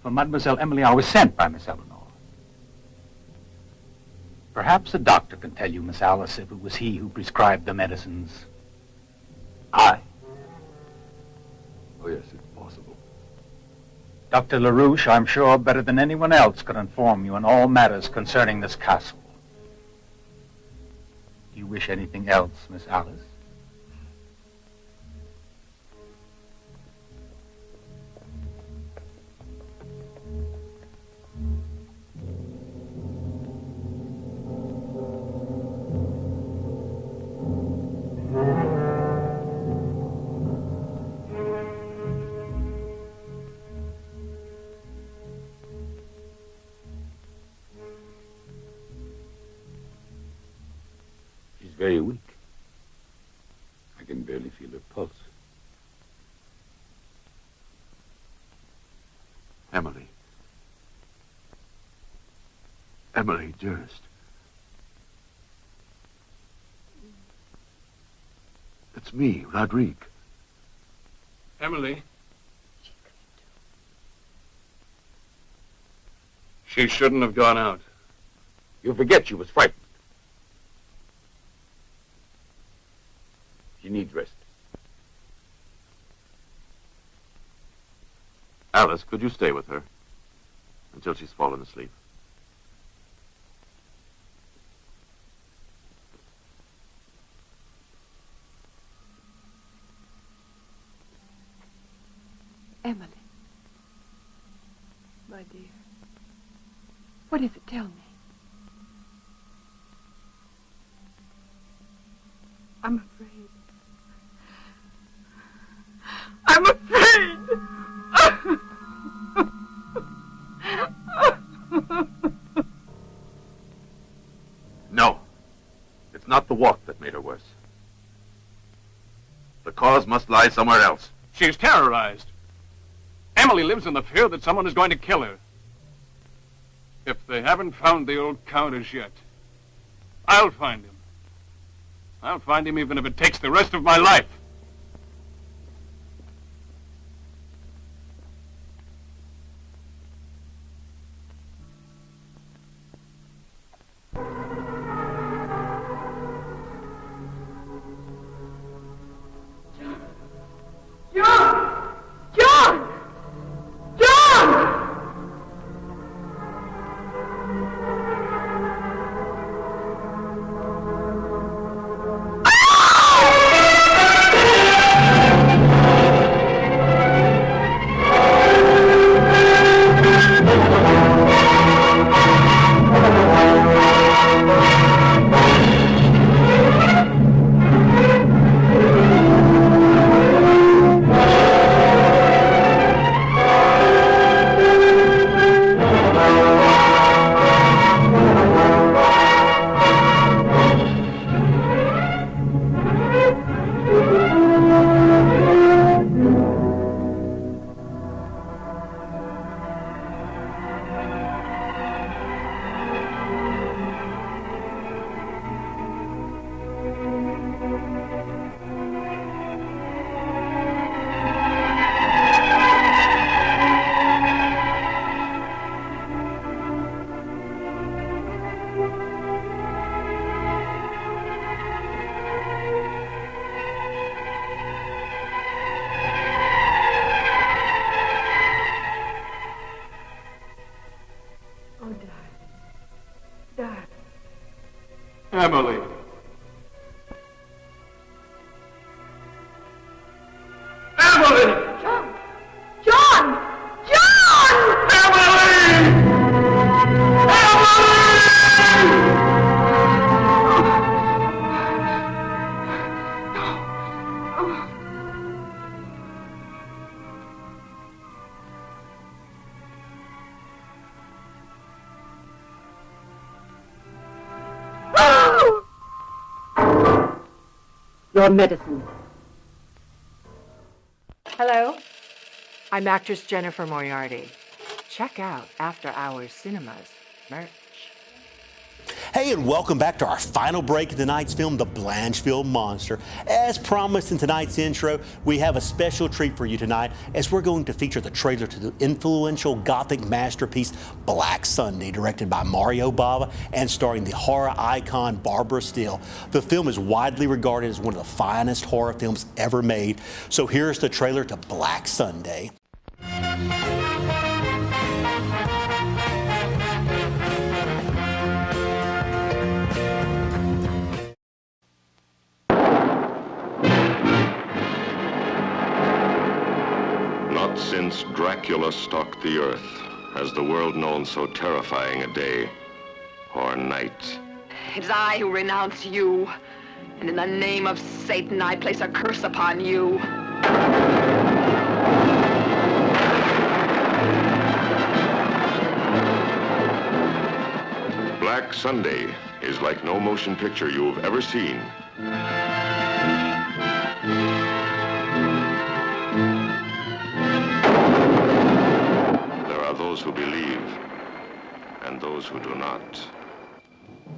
For Mademoiselle Emily, I was sent by Miss Eleanor. Perhaps the doctor can tell you, Miss Alice, if it was he who prescribed the medicines.
I? Oh, yes, it's possible.
Dr. LaRouche, I'm sure, better than anyone else, could inform you on all matters concerning this castle. Do you wish anything else, Miss Alice?
She's very weak. I can barely feel her pulse.
Emily. Emily, dearest. It's me, Rodrigue.
Emily. She shouldn't have gone out.
You forget she was frightened. She needs rest.
Alice, could you stay with her until she's fallen asleep?
Emily. My dear. What is it? Tell me. I'm afraid. I'm afraid.
No. It's not the walk that made her worse. The cause must lie somewhere else.
She's terrorized. Emily lives in the fear that someone is going to kill her. If they haven't found the old Countess yet, I'll find him. I'll find him even if it takes the rest of my life. Emily. Emily!
John! Your medicine.
Hello, I'm actress Jennifer Moriarty. Check out After Hours Cinemas merch.
Hey, and welcome back to our final break of tonight's film, The Blancheville Monster. As promised in tonight's intro, we have a special treat for you tonight as we're going to feature the trailer to the influential Gothic masterpiece, Black Sunday, directed by Mario Bava and starring the horror icon Barbara Steele. The film is widely regarded as one of the finest horror films ever made. So here's the trailer to Black Sunday.
Not since Dracula stalked the earth has the world known so terrifying a day or night.
It is I who renounce you, and in the name of Satan I place a curse upon you.
Black Sunday is like no motion picture you have ever seen. There are those who believe and those who do not.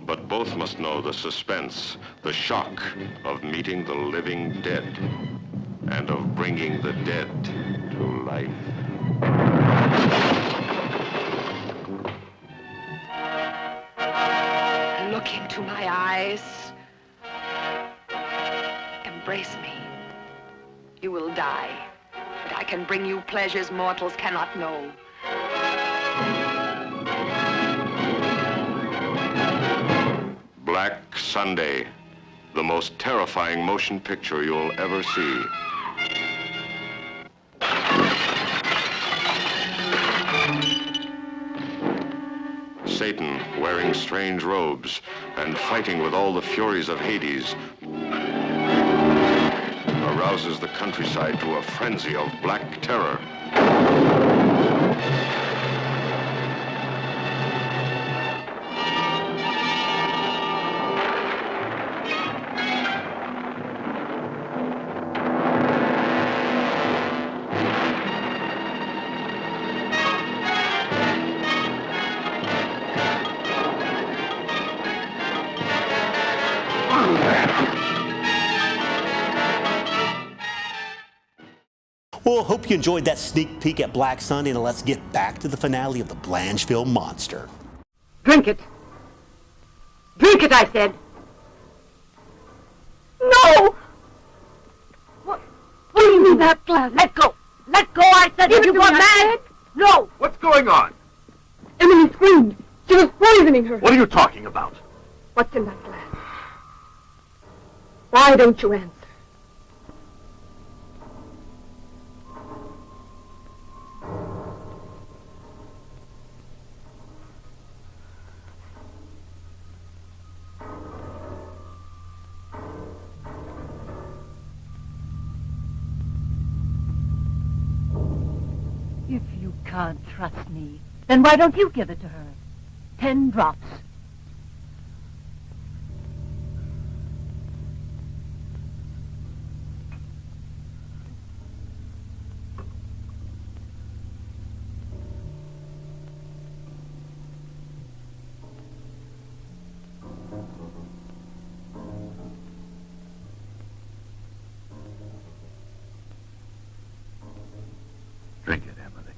But both must know the suspense, the shock of meeting the living dead and of bringing the dead to life.
Look into my eyes. Embrace me. You will die, but I can bring you pleasures mortals cannot know.
Black Sunday, the most terrifying motion picture you'll ever see. Satan, wearing strange robes and fighting with all the furies of Hades, arouses the countryside to a frenzy of black terror.
Well, hope you enjoyed that sneak peek at Black Sunday, and let's get back to the finale of The Blancheville Monster.
Drink it. Drink it, I said. No! What do you mean that glass? Let go. Let go, I said. Did you go mad? No.
What's going on?
Emily screamed. She was poisoning her.
What are you talking about?
What's in that glass? Why don't you answer?
If you can't trust me, then why don't you give it to her? 10 drops.
Drink it, Emily.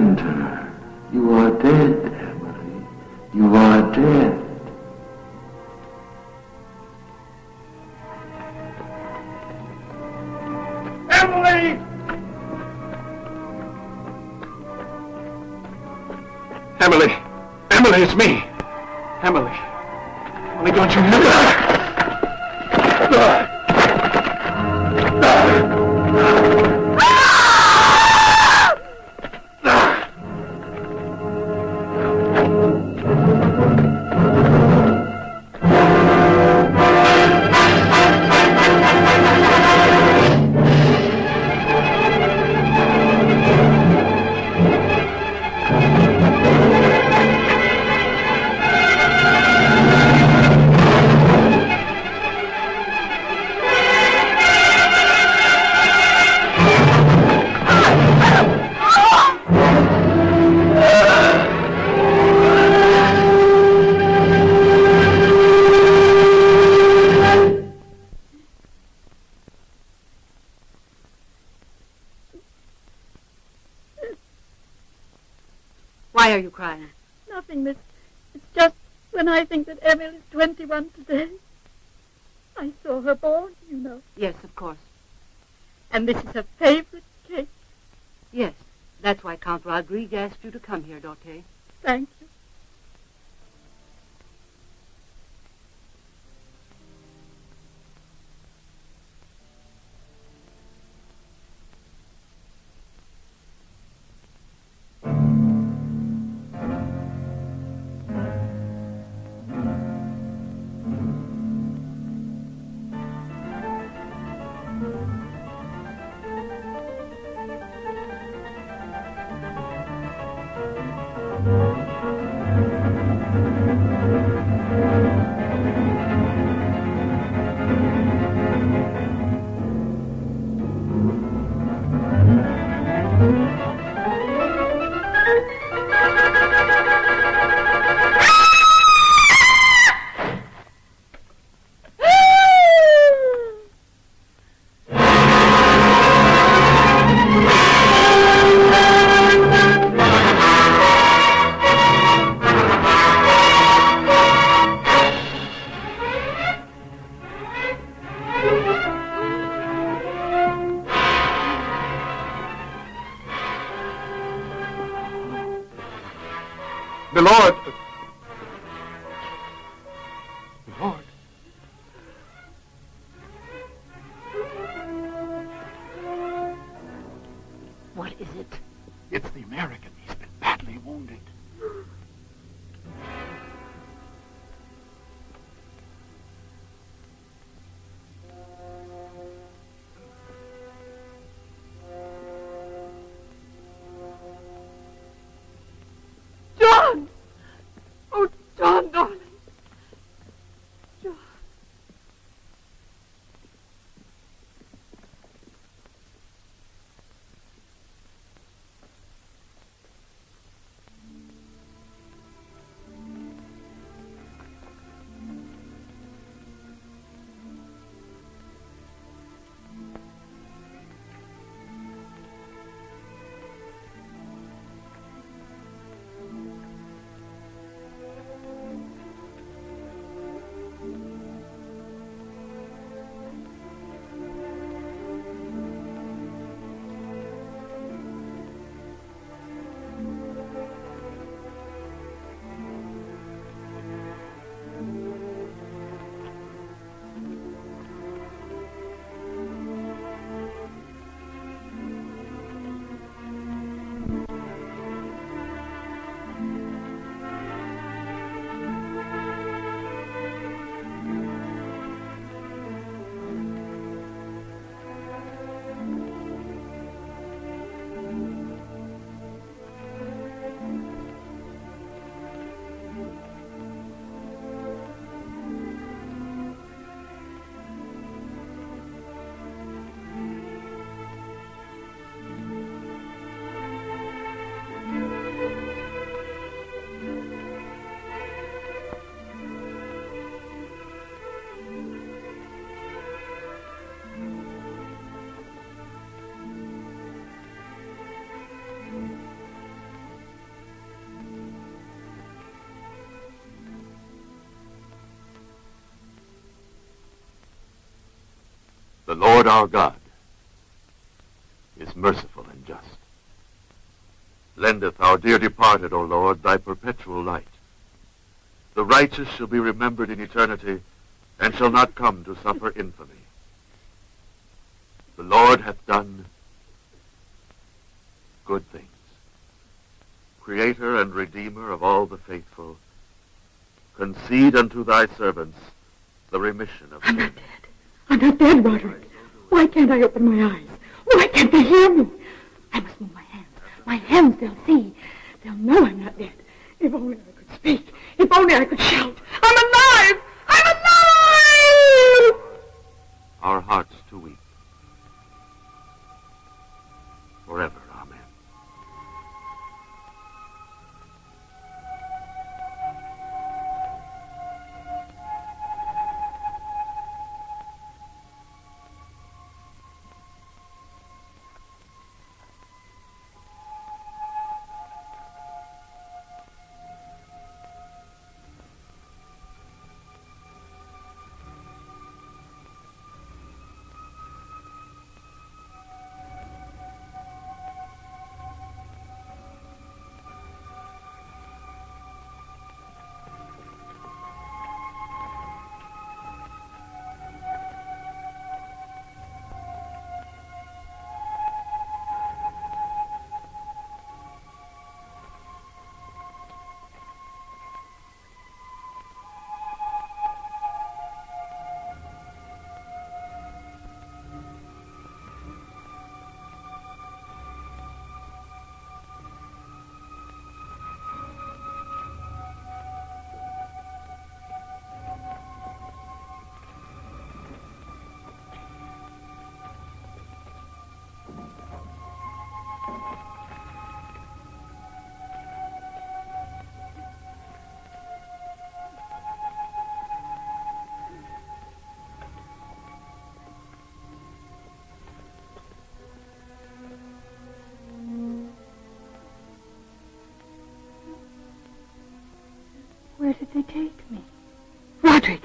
burned her. You are dead, Emily. You are dead.
Emily! Emily! Emily, it's me! Emily! Emily, don't you hear me?
Why are you crying?
Nothing, miss. It's just when I think that Emil is 21 today. I saw her born, you know.
Yes, of course.
And this is her favorite cake.
Yes, that's why Count Rodrigue asked you to come here, Dorte.
Thank you.
The Lord. The Lord.
What is it?
It's the American. He's been badly wounded.
John! Oh, John, darling. John.
The Lord our God is merciful and just. Lendeth our dear departed, O Lord, thy perpetual light. The righteous shall be remembered in eternity, and shall not come to suffer infamy. The Lord hath done good things. Creator and Redeemer of all the faithful, concede unto thy servants the remission of sin.
I'm not dead, Roderick. Why can't I open my eyes? Why can't they hear me? I must move my hands. My hands, they'll see. They'll know I'm not dead. If only I could speak. If only I could shout. I'm alive! I'm alive!
Our hearts to weep. Forever. Amen.
Where did they take me? Roderick,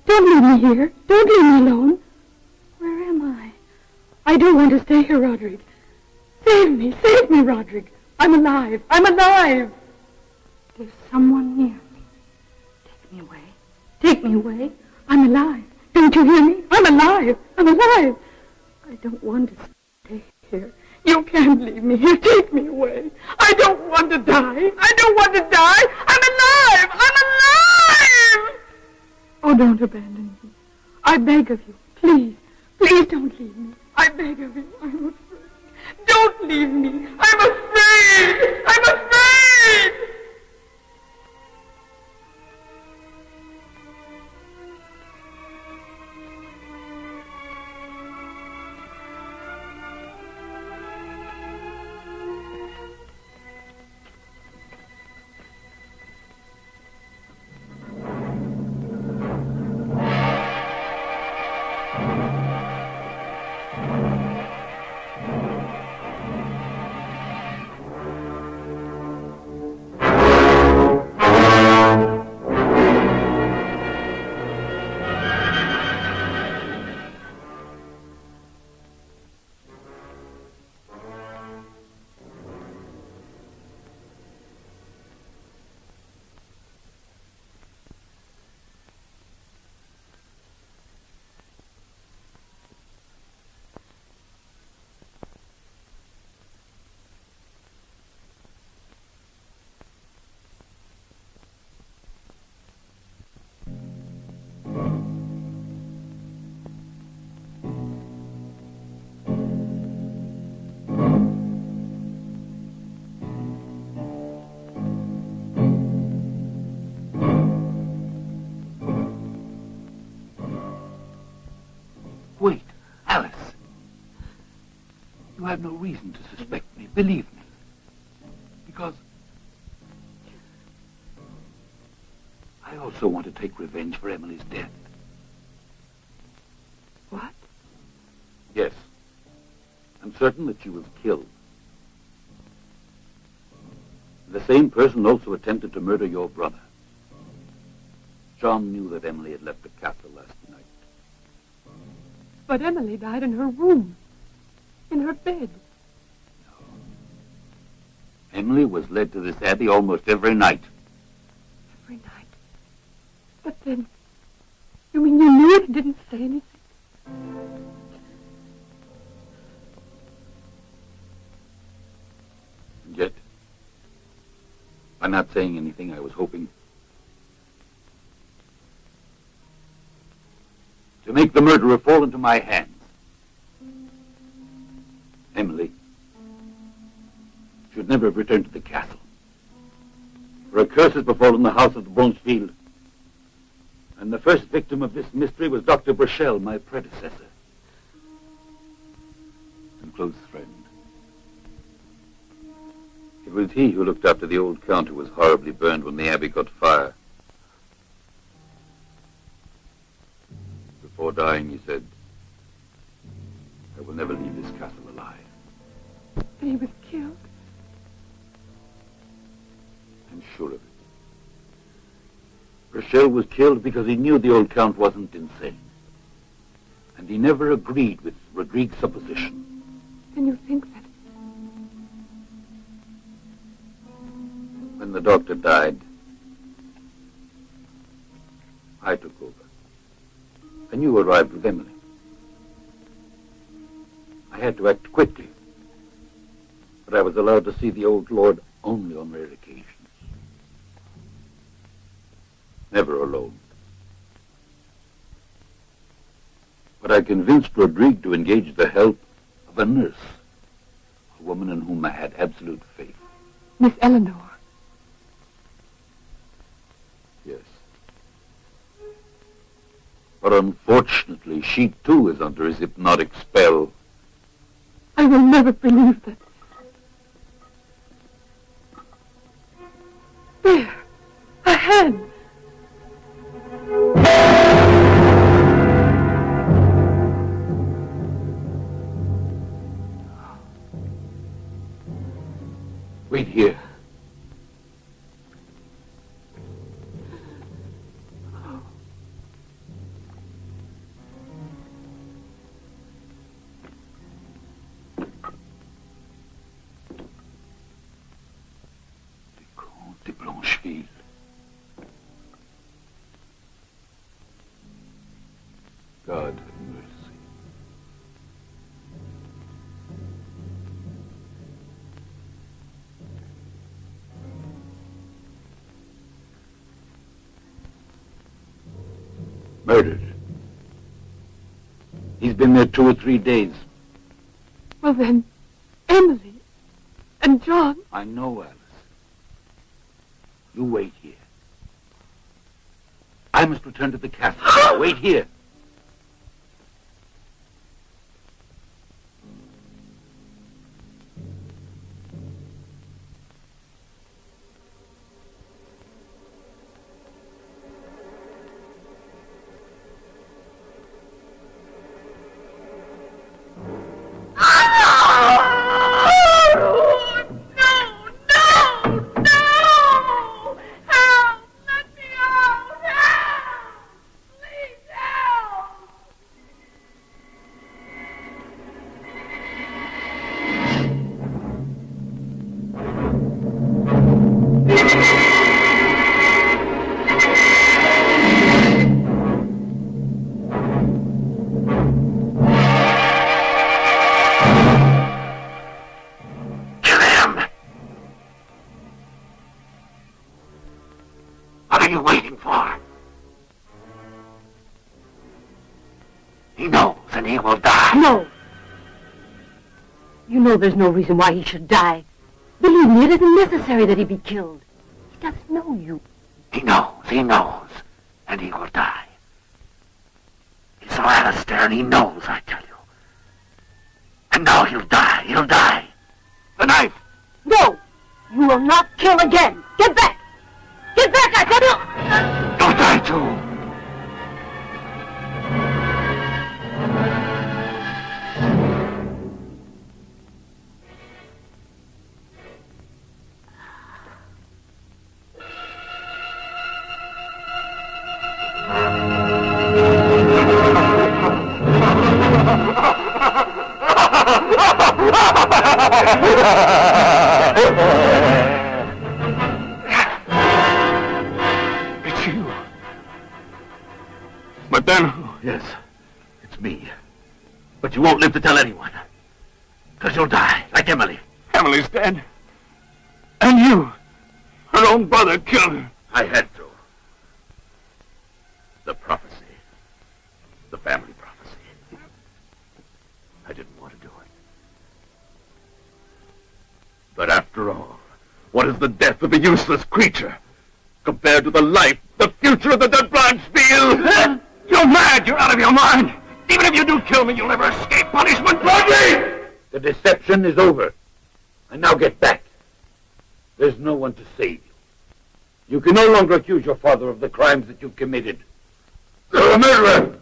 don't leave me here. Don't leave me alone. Where am I? I don't want to stay here, Roderick. Save me, Roderick. I'm alive. I'm alive. There's someone near me. Take me away. Take me away. I'm alive. Don't you hear me? I'm alive. I'm alive. I don't want to stay here. You can't leave me here. Take me away. I don't want to die. I don't want to die. I'm alive. I'm alive. Oh, don't abandon me. I beg of you. Please. Please don't leave me. I beg of you. I'm afraid. Don't leave me. I'm afraid. I'm afraid.
Wait, Alice. You have no reason to suspect me, believe me. Because I also want to take revenge for Emily's death.
What?
Yes. I'm certain that she was killed. The same person also attempted to murder your brother. John knew that Emily had left the castle last night.
But Emily died in her room. In her bed.
Emily was led to this abbey almost every night.
Every night. But then, you mean you knew it and didn't say anything?
And yet, by not saying anything, I was hoping to make the murderer fall into my hands. Emily should never have returned to the castle. For a curse has befallen the house of the Blancheville. And the first victim of this mystery was Dr. Burchell, my predecessor. And close friend. It was he who looked after the old count who was horribly burned when the abbey caught fire. Before dying, he said, I will never leave this castle alive.
And he was killed?
I'm sure of it. Burchell was killed because he knew the old count wasn't insane. And he never agreed with Rodrigue's supposition.
Then you think that...
When the doctor died, I took over. And you arrived with Emily. I had to act quickly. But I was allowed to see the old lord only on rare occasions. Never alone. But I convinced Rodrigue to engage the help of a nurse, a woman in whom I had absolute faith.
Miss Eleanor.
Yes. But unfortunately, she too is under his hypnotic spell.
I will never believe that. There. A hand.
Wait here. De Blancheville. God have mercy. Murdered. He's been there 2 or 3 days.
Well then, Emily and John...
I know, Alice. You wait here. I must return to the castle. Now, wait here. What are you waiting for? He knows, and he will die.
No. You know there's no reason why he should die. Believe me, it isn't necessary that he be killed. He doesn't know you.
He knows, and he will die. He saw Alistair, and he knows, I tell you. And now he'll die. The knife!
No! You will not kill again! Get back! Get back, I tell you!
You'll die too!
It's you. But then...
Yes, it's me. But you won't live to tell anyone. Because you'll die, like Emily.
Emily's dead. And you. Her own brother killed her.
I had to. The prophecy. The family prophecy. I didn't want to do it. But after all, what is the death of a useless creature compared to the life, the future of the dead Blancheville?
You're mad! You're out of your mind! Even if you do kill me, you'll never escape punishment!
Rodney! The deception is over. And now get back. There's no one to save you. You can no longer accuse your father of the crimes that you've committed. You're a murderer!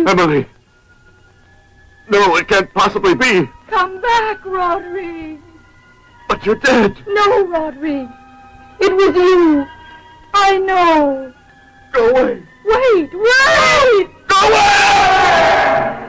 Emily! No, it can't possibly be!
Come back, Rodrigue!
But you're dead!
No, Rodrigue! It was you! I know!
Go away!
Wait! Wait!
Go away!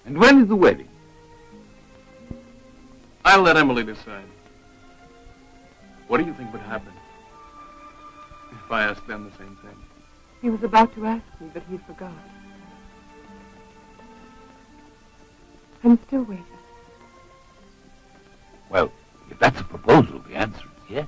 And when is the wedding?
I'll let Emily decide. What do you think would happen if I asked them the same thing?
He was about to ask me, but he forgot. I'm still waiting.
Well, if that's a proposal, the answer is yes.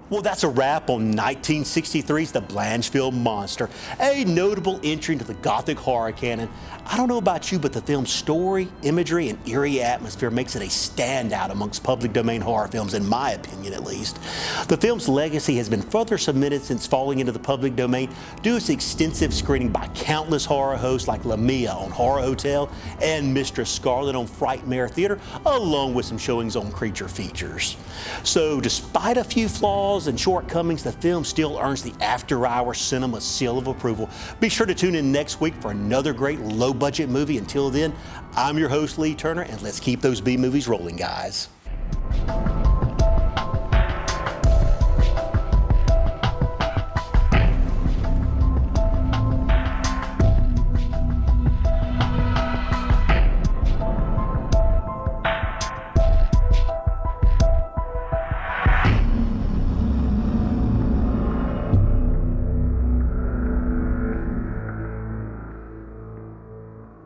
Well, that's a wrap on 1963's The Blancheville Monster, a notable entry into the Gothic horror canon. I don't know about you, but the film's story, imagery, and eerie atmosphere makes it a standout amongst public domain horror films, in my opinion at least. The film's legacy has been further cemented since falling into the public domain due to its extensive screening by countless horror hosts like Lamia on Horror Hotel and Mistress Scarlet on Frightmare Theater, along with some showings on Creature Features. So despite a few flaws and shortcomings, the film still earns the after-hours cinema seal of approval. Be sure to tune in next week for another great low-budget movie. Until then, I'm your host, Lee Turner, and let's keep those B-movies rolling, guys.